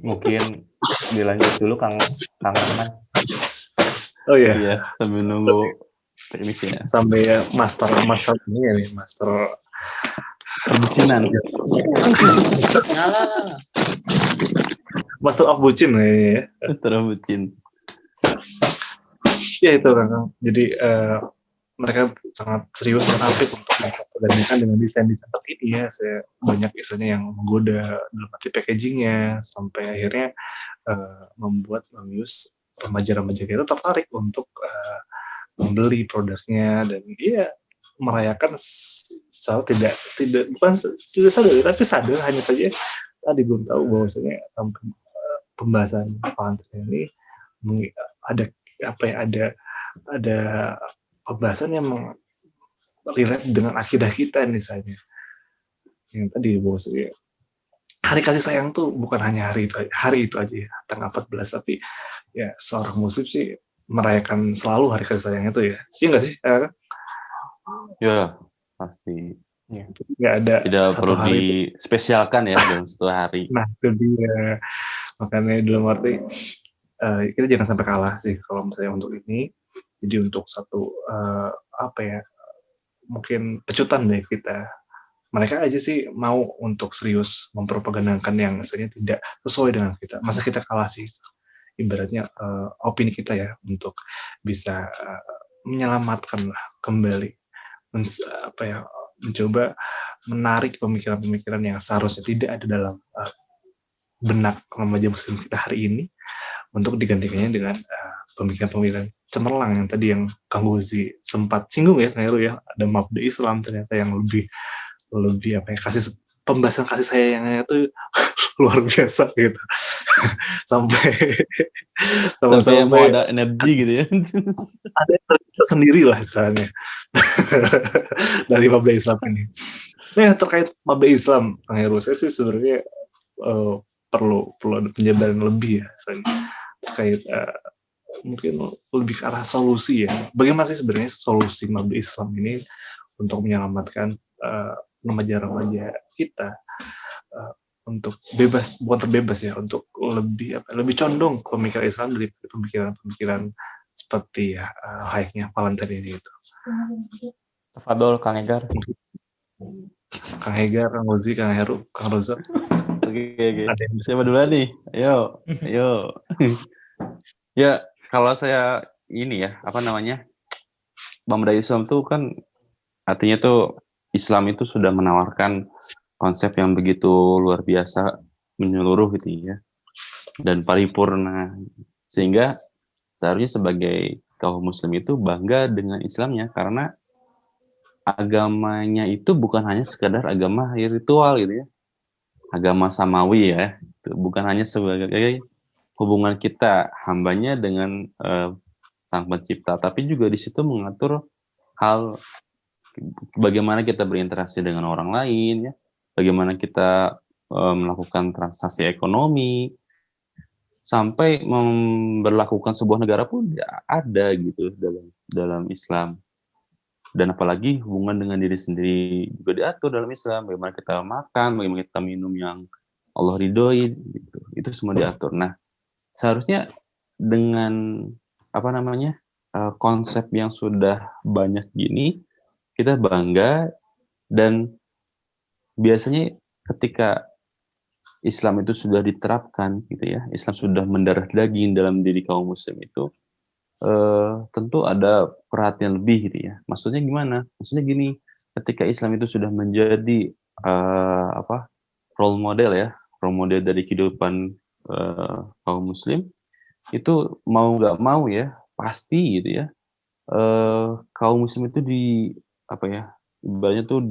Mungkin dilanjut dulu Kang Arman. Oh iya. Iya, sambil nunggu teknisnya. Sampai ya master ini ya nih, master bucinan. Master of bucin ya. Master of bucin. Ya itu Kang. Jadi mereka sangat serius dan apik untuk memperkenalkan dengan desain seperti ini ya. Saya banyak biasanya yang menggoda dalam arti packagingnya sampai akhirnya membuat remaja-remaja kita tertarik untuk membeli produknya dan dia merayakan secara tidak sadar tapi sadar, hanya saja tadi belum tahu bahwasanya sampai pembahasan Valentine ini ada pembahasan yang relate dengan akidah kita misalnya. Yang tadi bahwasanya hari kasih sayang tuh bukan hanya hari itu aja ya, tanggal 14, tapi ya seorang muslim sih merayakan selalu hari kasih sayang itu ya. Iya nggak sih? Ya, pasti. Nggak ada. Tidak perlu dispesialkan ya dalam satu hari. Nah, itu dia. Makanya dalam arti kita jangan sampai kalah sih kalau misalnya untuk ini. Jadi untuk satu mungkin pecutan deh kita. Mereka aja sih mau untuk serius mempropagandakan yang misalnya tidak sesuai dengan kita. Masa kita kalah sih? Ibaratnya opini kita ya untuk bisa menyelamatkan kembali, mencoba menarik pemikiran-pemikiran yang seharusnya tidak ada dalam benak remaja muslim kita hari ini untuk digantikannya dengan pemikiran-pemikiran cemerlang yang tadi yang Kang Gozi sempat singgung ya, ya ada mabda Islam ternyata yang lebih kasih pembahasan kasih sayangnya itu luar biasa gitu. sampai Sampai mau sampai ada energi gitu ya. ada yang sendiri lah misalnya dari Maba Islam ini. Nah, terkait Maba Islam, Kang Heru, saya sih sebenarnya perlu ada penjabaran lebih ya, terkait mungkin lebih ke arah solusi ya. Bagaimana sih sebenarnya solusi Maba Islam ini untuk menyelamatkan remaja-remaja kita untuk bebas, bukan terbebas ya, untuk lebih condong ke pemikiran Islam dari pemikiran seperti ya layaknya Valentine ini itu. Tafadol Kang Egar. Kang Hegar, Kang Ozi, Kang Heru, Kang Rozak. Oke. Ada yang bisa. Siapa duluan nih? Ayo. Ya, kalau saya ini ya, apa namanya? Pemuda Islam tuh kan artinya tuh Islam itu sudah menawarkan konsep yang begitu luar biasa, menyeluruh gitu ya, dan paripurna, sehingga seharusnya sebagai kaum muslim itu bangga dengan Islamnya, karena agamanya itu bukan hanya sekadar agama ritual gitu ya, agama samawi ya, itu bukan hanya sebagai hubungan kita hambanya dengan Sang Pencipta, tapi juga di situ mengatur hal bagaimana kita berinteraksi dengan orang lain ya, bagaimana kita melakukan transaksi ekonomi, sampai memberlakukan sebuah negara pun ada gitu dalam Islam. Dan apalagi hubungan dengan diri sendiri juga diatur dalam Islam, bagaimana kita makan, bagaimana kita minum yang Allah ridhoi, gitu. Itu semua diatur. Nah, seharusnya dengan apa namanya konsep yang sudah banyak gini, kita bangga. Dan biasanya ketika Islam itu sudah diterapkan gitu ya, Islam sudah mendarah daging dalam diri kaum muslim itu, tentu ada perhatian lebih gitu ya. Maksudnya gimana? Maksudnya gini, ketika Islam itu sudah menjadi role model dari kehidupan kaum muslim, itu mau nggak mau ya pasti gitu ya, kaum muslim itu ibaratnya tuh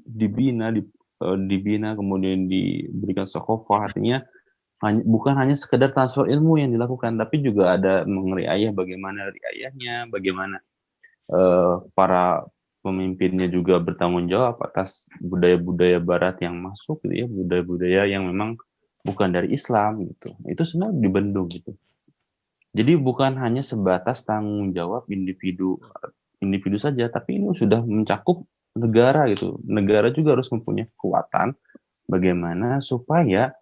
dibina, kemudian diberikan sokofah, artinya bukan hanya sekedar transfer ilmu yang dilakukan, tapi juga ada mengriayah bagaimana riayahnya, bagaimana para pemimpinnya juga bertanggung jawab atas budaya-budaya Barat yang masuk gitu ya, budaya-budaya yang memang bukan dari Islam gitu. Itu semua dibendung gitu. Jadi bukan hanya sebatas tanggung jawab individu saja, tapi ini sudah mencakup negara gitu. Negara juga harus mempunyai kekuatan bagaimana supaya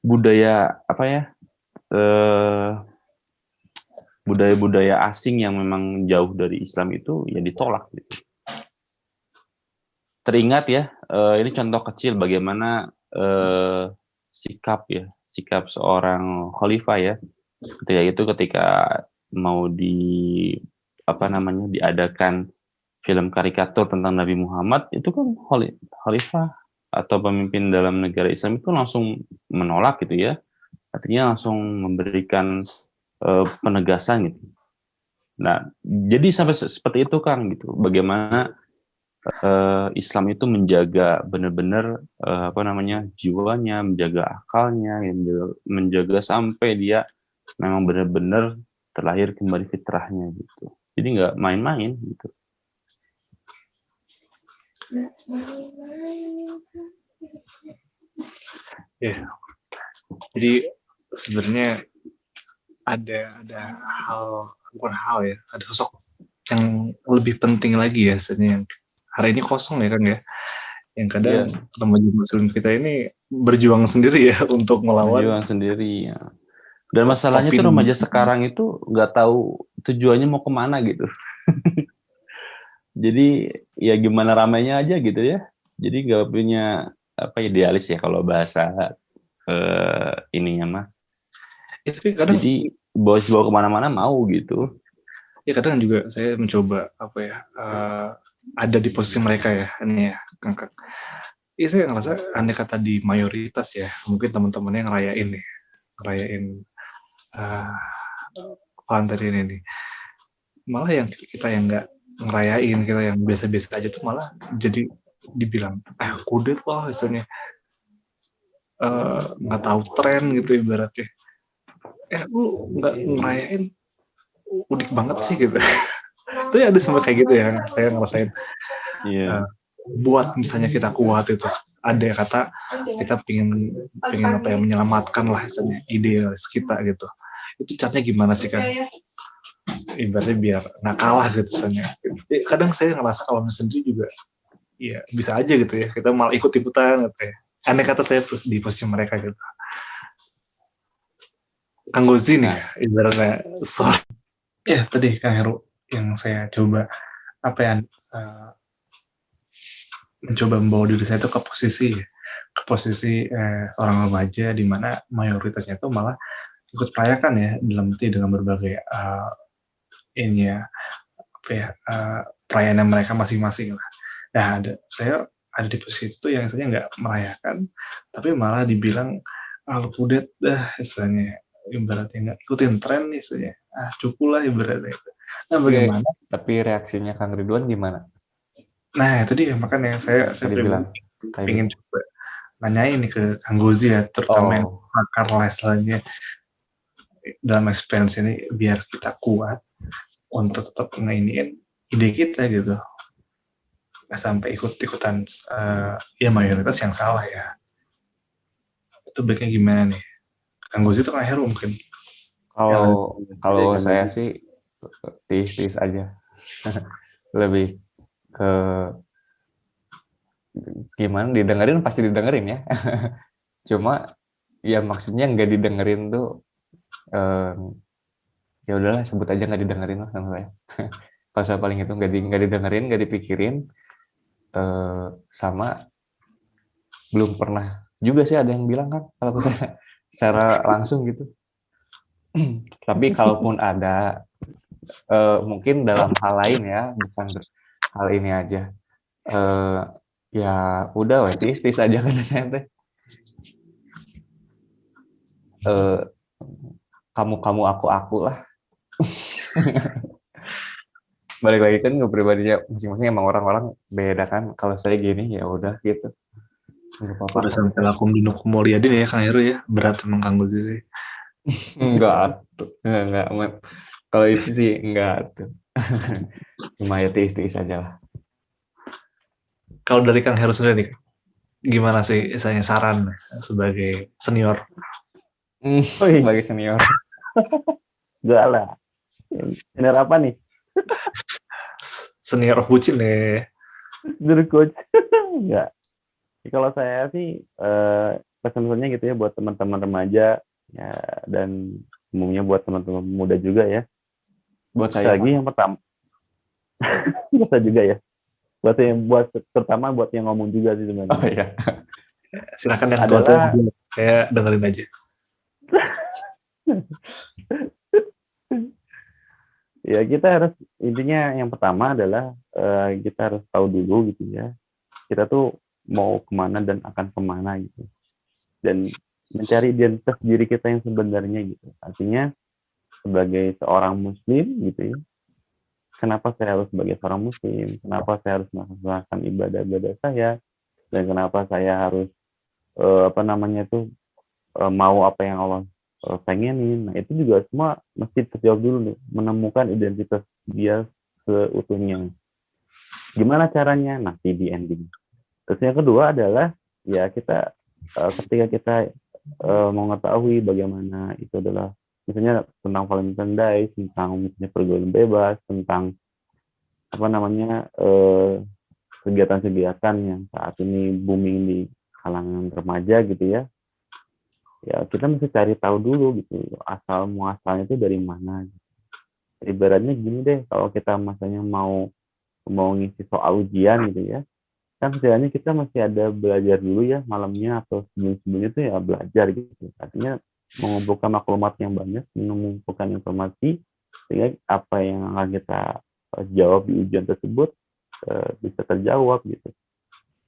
budaya budaya-budaya asing yang memang jauh dari Islam itu ya ditolak gitu. Teringat ya, ini contoh kecil bagaimana sikap seorang khalifah ya, ketika mau diadakan film karikatur tentang Nabi Muhammad, itu kan khalifah atau pemimpin dalam negara Islam itu langsung menolak gitu ya, artinya langsung memberikan penegasan gitu. Nah, jadi sampai seperti itu kan gitu, bagaimana Islam itu menjaga benar-benar jiwanya, menjaga akalnya, menjaga sampai dia memang benar-benar terlahir kembali fitrahnya gitu. Jadi nggak main-main gitu. Ya, jadi sebenarnya ada ada sosok yang lebih penting lagi ya sebenarnya, yang hari ini kosong ya kan ya, yang kadang remaja muslim kita ini berjuang sendiri ya untuk melawan. Berjuang sendiri ya. Dan masalahnya tuh remaja sekarang itu nggak tahu tujuannya mau kemana gitu. Jadi ya gimana ramainya aja gitu ya. Jadi nggak punya idealis ya kalau bahasa ininya mah. Jadi bawa kemana-mana mau gitu. Ya kadang juga saya mencoba ada di posisi mereka ya, ini ya, Kang. Iya, saya ngerasa andai kata di mayoritas ya, mungkin teman-temannya ngerayain Valentine ini. Malah yang kita yang nggak ngerayain, kita yang biasa-biasa aja tuh malah jadi dibilang kudet loh misalnya. nggak tahu tren gitu ibaratnya. Lu nggak ngerayain, unik banget sih gitu. Itu ya ada sempat kayak gitu ya, saya ngerasain. Iya. Buat misalnya kita kuat itu, ada yang kata kita pengen apa ya, menyelamatkan lah misalnya idealis kita gitu. Itu caranya gimana sih kan? Ibaratnya biar nggak kalah gitu misalnya. Kadang saya ngerasa kalau sendiri juga ya bisa aja gitu ya, kita malah ikut-ikutan gitu ya. Aneh kata saya terus di posisi mereka gitu. Kang Gozi nih, ibaratnya ya tadi Kang Heru yang saya coba apa ya, mencoba membawa diri saya itu ke posisi orang remaja di mana mayoritasnya itu malah ikut merayakan ya, dalam arti dengan berbagai ini ya, apa ya, perayaan mereka masing-masing lah. Nah, saya ada di posisi itu yang saya nggak merayakan, tapi malah dibilang lu kudet dah, misalnya ibaratnya nggak ikutin tren nih, misalnya cukup lah ibaratnya. Nah, bagaimana? Tapi reaksinya Kang Ridwan gimana? Nah, itu dia makanya saya bilang pengen coba nanyain nih ke Kang Gozi ya, terutama yang pakar levelnya dalam experience ini, biar kita kuat untuk tetap ngeiniin ide kita gitu, sampai ikut-ikutan ya mayoritas yang salah ya. Itu baiknya gimana nih? Kang Gozi itu Kang Heru mungkin. Kalau saya sih tiis-tiis aja. Lebih ke gimana, didengerin pasti didengerin ya. Cuma ya maksudnya nggak didengerin tuh ya udahlah, sebut aja nggak didengerin lah sama saya. Pasal paling itu nggak didengerin, nggak dipikirin, sama belum pernah juga sih ada yang bilang kan kalau saya secara langsung gitu. Tapi kalaupun ada, mungkin dalam hal lain ya, bukan hal ini aja. Ya udah tis aja kan saya teh. Kamu aku lah. Balik lagi kan ke pribadinya masing-masing, emang orang-orang beda kan. Kalau saya gini ya udah gitu. Udah sampai lakum dinukum mulyadin ya Kang Heru ya. Berat emang Kang Gozi sih. Enggak. Kalau itu sih enggak tuh. Cuma ya tiis aja lah. Kalau dari Kang Heru sendiri nih, gimana sih misalnya saran sebagai senior? Sebagai senior. Enggak lah. Senior apa nih? Senior of bucin nih. Dulu coach. Enggak. Kalau saya sih pesan-pesannya gitu ya buat teman-teman remaja ya, dan umumnya buat teman-teman muda juga ya. Buat saya lagi yang pertama. Bisa juga ya. Buat terutama buat yang ngomong juga sih sebenarnya. Oh iya. Silakan yang tua-tua, saya dengerin aja. Ya kita harus, intinya yang pertama adalah kita harus tahu dulu gitu ya, kita tuh mau kemana dan akan kemana gitu, dan mencari identitas diri kita yang sebenarnya gitu. Artinya sebagai seorang muslim gitu ya, kenapa saya harus sebagai seorang muslim, kenapa saya harus melaksanakan ibadah-ibadah saya, dan kenapa saya harus mau apa yang Allah pengenin. Nah itu juga semua mesti terjawab dulu nih, menemukan identitas dia seutuhnya. Gimana caranya? Nanti di ending. Terus yang kedua adalah ya kita ketika kita mengetahui bagaimana itu adalah misalnya tentang Valentine Day, tentang misalnya pergaulan bebas, tentang kegiatan-kegiatan yang saat ini booming di kalangan remaja gitu ya. Ya kita mesti cari tahu dulu gitu, asal muasalnya itu dari mana. Ibaratnya gini deh, kalau kita masanya mau ngisi soal ujian gitu ya, kan setidaknya kita masih ada belajar dulu ya malamnya atau sebelum-sebelumnya itu ya belajar gitu. Artinya mengumpulkan maklumat yang banyak, mengumpulkan informasi sehingga apa yang akan kita jawab di ujian tersebut bisa terjawab gitu.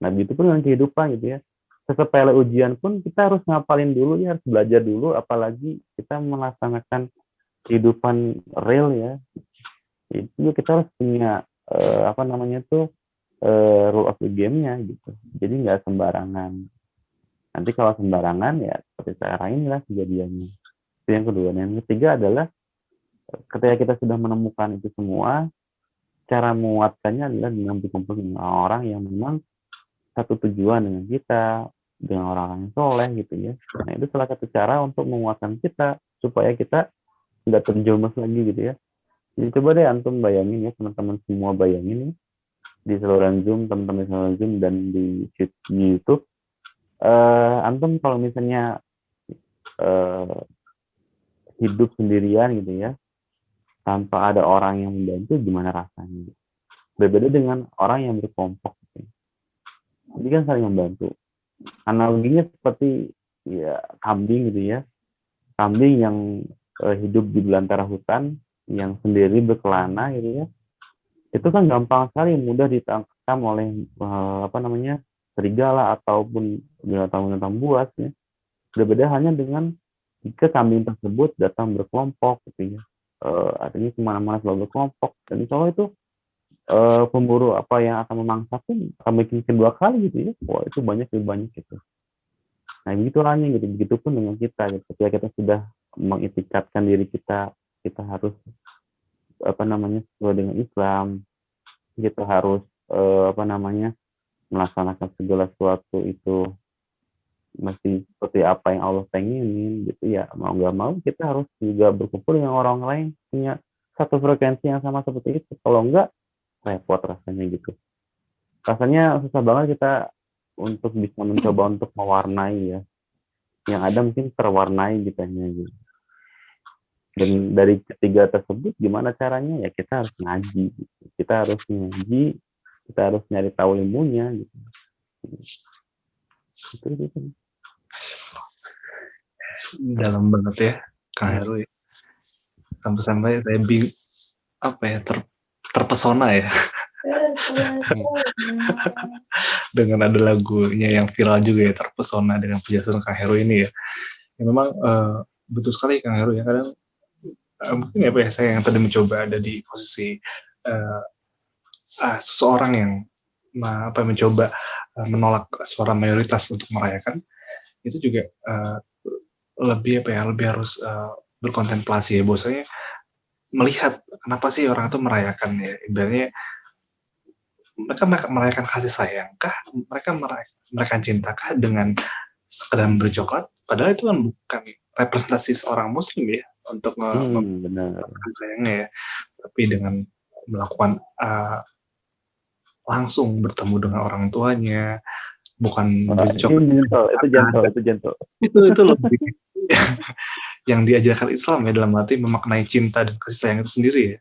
Nah begitu pun dengan kehidupan gitu ya. Sesepele ujian pun kita harus ngapalin dulu ya, harus belajar dulu, apalagi kita melaksanakan kehidupan real ya. Itu kita harus punya rule of the game-nya gitu. Jadi nggak sembarangan. Nanti kalau sembarangan ya seperti sekarang inilah kejadiannya. Itu yang kedua. Dan yang ketiga adalah ketika kita sudah menemukan itu semua, cara menguatkannya adalah dengan berkumpul dengan orang yang memang satu tujuan dengan kita, dengan orang-orang yang soleh gitu ya. Nah itu salah satu cara untuk menguatkan kita supaya kita nggak terjerumus lagi gitu ya. Jadi coba deh antum bayangin ya, teman-teman semua bayangin ya, di saluran Zoom, teman-teman di saluran Zoom dan di YouTube. Antum kalau misalnya hidup sendirian gitu ya, tanpa ada orang yang membantu, gimana rasanya? Berbeda dengan orang yang berkelompok. Gitu. Jadi kan saling membantu. Analoginya seperti ya kambing gitu ya, kambing yang hidup di belantara hutan, yang sendiri berkelana gitu ya, itu kan gampang sekali, mudah ditangkap oleh serigala ataupun binatang-binatang buas ya. Berbeda hanya dengan jika kambing tersebut datang berkelompok gitu ya, artinya kemana-mana selalu berkelompok, dan insya Allah itu pemburu apa yang akan memangsa pun akan bikin kedua kali gitu ya. Wah itu lebih banyak gitu. Nah begitu halnya gitu, begitupun dengan kita gitu. Ketika kita sudah mengitikadkan diri kita harus sesuai dengan Islam, kita harus melaksanakan segala sesuatu itu mesti seperti apa yang Allah pengenin gitu ya. Mau nggak mau kita harus juga berkumpul dengan orang lain punya satu frekuensi yang sama seperti itu. Kalau enggak repot rasanya gitu. Rasanya susah banget kita untuk bisa mencoba untuk mewarnai ya. Yang ada mungkin terwarnai kitanya gitu. Dan dari ketiga tersebut gimana caranya? Ya kita harus ngaji gitu. Kita harus ngaji, kita harus nyari tahu ilmunya gitu. Gitu. Dalam banget ya Kang Heru ya. Sampai-sampai saya terpesona ya dengan ada lagunya yang viral juga ya, terpesona dengan penjelasan Kang Heru ini ya. Ya memang betul sekali Kang Heru ya, kadang mungkin saya yang tadi mencoba ada di posisi seseorang yang mencoba menolak suara mayoritas untuk merayakan, itu juga lebih harus berkontemplasi ya, bahwasanya melihat kenapa sih orang itu merayakan ya, ibaratnya mereka merayakan kasih sayang kah, mereka merayakan cinta kah dengan sekedar memberi coklat, padahal itu kan bukan representasi seorang muslim ya untuk kasih sayangnya ya, tapi dengan melakukan langsung bertemu dengan orang tuanya, bukan itu gentle. Itu lebih yang diajarkan Islam ya, dalam arti memaknai cinta dan kasih sayang itu sendiri ya.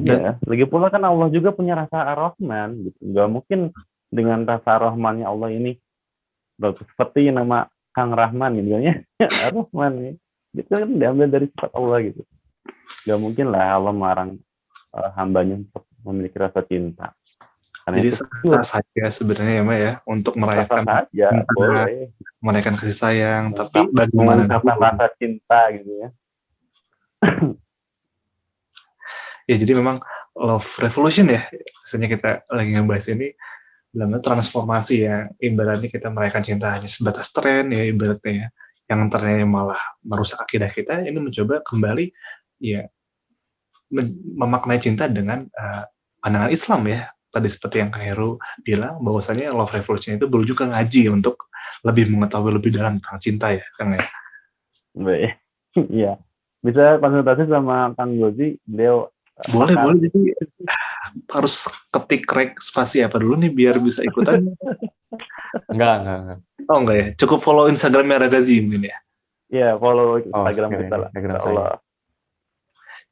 Ya, lagi pula kan Allah juga punya rasa Ar-Rahman gitu. Gak mungkin dengan rasa Ar-Rahmannya Allah ini seperti nama Kang Rahman gitu kan ya. Ar-Rahman ya. Itu kan diambil dari sifat Allah gitu. Gak mungkin lah Allah melarang hambanya untuk memiliki rasa cinta. Karena jadi sah saja sebenarnya ya Mbak ya, untuk merayakan merayakan kasih sayang, tapi bagaimana rasa cinta gitu ya. Ya jadi memang love revolution ya, misalnya kita lagi ngebahas ini dalam transformasi ya, ibaratnya kita merayakan cinta hanya sebatas tren ya, ibaratnya ya, yang ternyata malah merusak akidah kita, ini mencoba kembali ya memaknai cinta dengan pandangan Islam ya. Tadi seperti yang Kak Heru bilang, bahwasanya love revolution itu berujung ke ngaji untuk lebih mengetahui lebih dalam tentang cinta ya, Kang ya. Baik, iya. Bisa konsultasi sama Kang Gozi, beliau boleh. Jadi harus ketik rek spasi apa dulu nih biar bisa ikutan? Enggak. Oh enggak ya, cukup follow Instagramnya Ragazi mungkin ya. Iya, follow Instagram kita lah. Instagram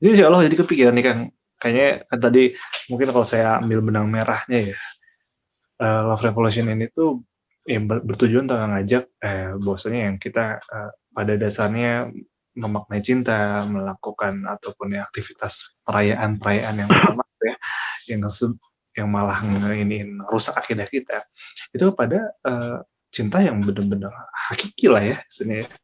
Jadi insya Allah jadi kepikiran nih Kang. Kayaknya kan tadi mungkin kalau saya ambil benang merahnya ya, Love Revolution ini tuh ya bertujuan untuk ngajak bahwasanya yang kita pada dasarnya memaknai cinta, melakukan ataupun aktivitas perayaan yang sama ya, yang malah ingin rusak akidah kita, itu pada cinta yang benar-benar hakiki lah ya, sebenarnya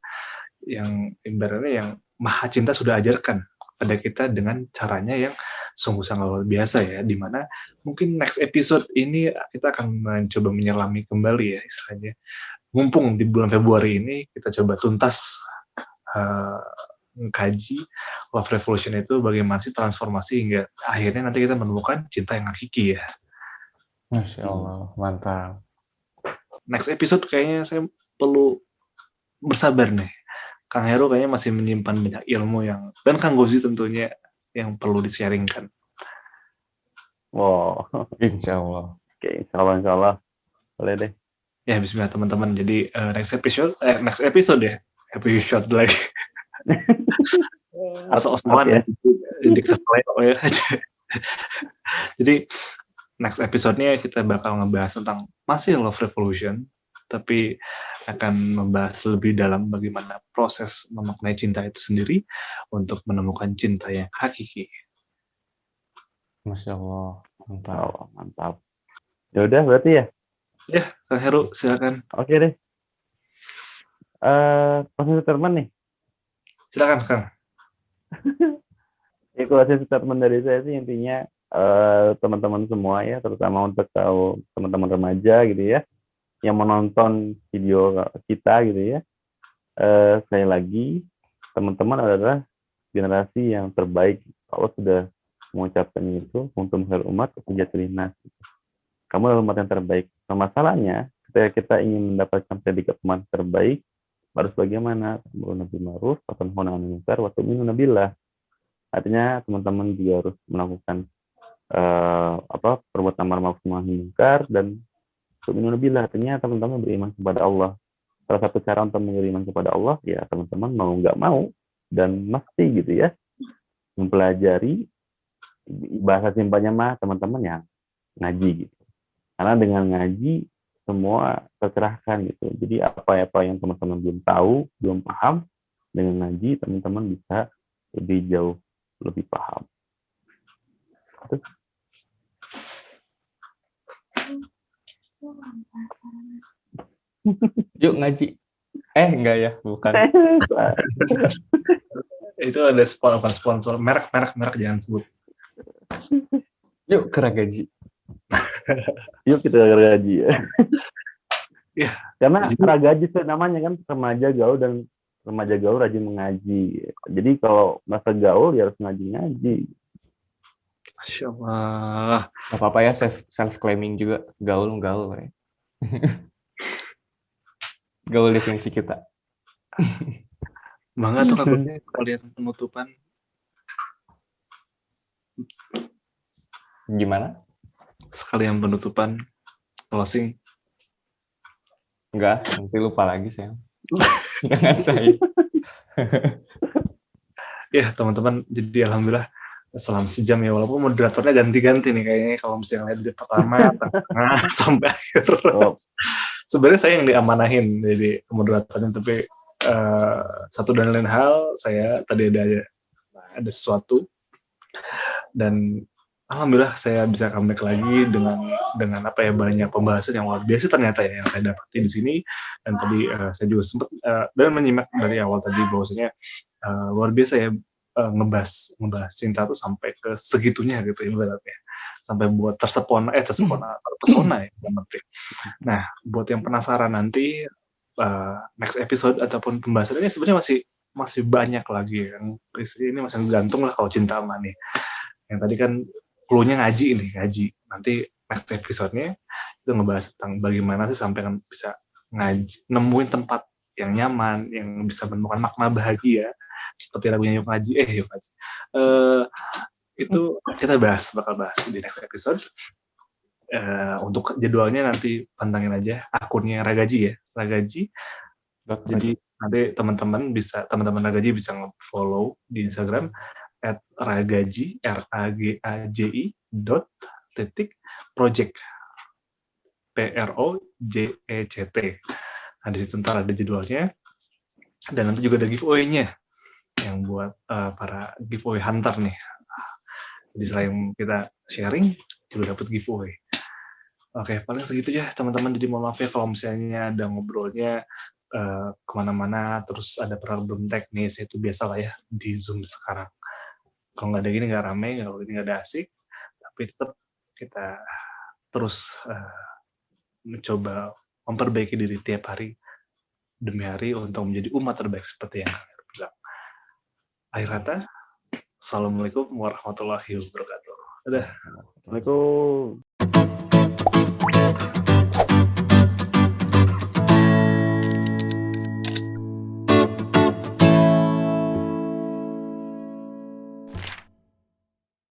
yang ibaratnya yang Maha Cinta sudah ajarkan pada kita dengan caranya yang sungguh sangat luar biasa ya, dimana mungkin next episode ini kita akan mencoba menyelami kembali ya istilahnya mumpung di bulan Februari ini kita coba tuntas mengkaji Love Revolution itu bagaimana sih transformasi hingga akhirnya nanti kita menemukan cinta yang hakiki ya. Masya Allah, mantap. Next episode kayaknya saya perlu bersabar nih. Kang Heru kayaknya masih menyimpan banyak ilmu yang, dan Kang Gozi tentunya yang perlu di-sharingkan. Wow. Insya Allah. Oke, insya Allah. Boleh deh. Ya, bismillah teman-teman. Jadi next episode ya. Episode lagi. Atau Osman ya. Ya. Jadi next episode-nya kita bakal ngebahas tentang masih Love Revolution, tapi akan membahas lebih dalam bagaimana proses memaknai cinta itu sendiri untuk menemukan cinta yang hakiki. Masya Allah, mantap. Oh, mantap. Ya udah berarti ya. Ya, Kang Heru silakan. Oke deh. Proses statement nih. Silakan Kang. Ya, kalau statement dari saya sih intinya teman-teman semua ya, terutama untuk teman-teman remaja gitu ya, yang menonton video kita gitu ya. Sekali lagi, teman-teman adalah generasi yang terbaik. Allah sudah mengucapkan itu, kuntum khairul umat ukhrijat linnas. Kamu adalah umat yang terbaik. Nah, masalahnya, ketika kita ingin mendapatkan predikat umat terbaik, harus bagaimana? Ta'muruna bil ma'ruf wa tanhauna 'anil munkar wa tu'minuna billah. Artinya teman-teman juga harus melakukan perbuatan ma'ruf nahi munkar dan tu'minuna billah. Artinya teman-teman beriman kepada Allah. Salah satu cara untuk beriman kepada Allah ya teman-teman mau nggak mau dan mesti gitu ya mempelajari bahasa simpelnya mah teman-teman yang ngaji gitu. Karena dengan ngaji semua tercerahkan gitu. Jadi apa yang teman-teman belum tahu, belum paham, dengan ngaji teman-teman bisa lebih jauh lebih paham. Yuk ngaji. Enggak ya, bukan. Itu ada sponsor merek jangan sebut. Yuk keragaji. Yuk kita ragaji ya. Ya. Karena ragaji itu namanya kan remaja gaul rajin mengaji. Jadi kalau masa gaul ya harus ngaji. Masya Allah. Gak apa-apa ya self claiming juga gaul ya. Gaul definisi kita. Banget tuh kalian penutupan. Gimana? Sekalian penutupan closing. Enggak, nanti lupa lagi saya. Jangan saya. Ya teman-teman, jadi alhamdulillah selama sejam ya, walaupun moderatornya ganti-ganti nih kayaknya kalau misalnya lihat dari pertama, tengah, sampai akhir. Oh. Sebenarnya saya yang diamanahin jadi moderatornya, tapi satu dan lain hal saya tadi ada sesuatu dan alhamdulillah saya bisa comeback lagi dengan apa ya, banyak pembahasan yang luar biasa ternyata ya yang saya dapati di sini. Dan tadi saya juga sempat dan menyimak dari awal tadi bahwasanya luar biasa ya, ngebahas cinta tuh sampai ke segitunya gitu ibaratnya, sampai buat terpesona ya yang penting. Nah, buat yang penasaran nanti next episode ataupun pembahasan ini sebenarnya masih banyak lagi yang ini masih gantung lah kalau cinta mah nih. Yang tadi kan clue-nya ngaji. Nanti next episode-nya itu ngebahas tentang bagaimana sih sampai kan bisa ngaji, nemuin tempat yang nyaman, yang bisa menemukan makna bahagia seperti lagunya Yuk Ngaji. Itu kita bakal bahas di next episode. Untuk jadwalnya nanti pantangin aja akunnya Ragaji ya, Ragaji. Jadi nanti teman-teman Ragaji bisa nge-follow di Instagram @ragaji @ragaji.project PROJECT. Nah, di situ ntar ada jadwalnya dan nanti juga ada giveaway-nya yang buat para giveaway hunter nih. Jadi selain kita sharing juga dapat giveaway. Oke, paling segitu ya teman-teman. Jadi mohon maaf ya kalau misalnya ada ngobrolnya kemana-mana, terus ada problem teknis, itu biasa lah ya di Zoom sekarang. Kalau nggak ada gini nggak rame, kalau ini nggak ada asik, tapi tetap kita terus mencoba memperbaiki diri tiap hari demi hari untuk menjadi umat terbaik seperti yang kalian bilang. Akhir kata, Assalamualaikum warahmatullahi wabarakatuh. Dadah. Assalamualaikum.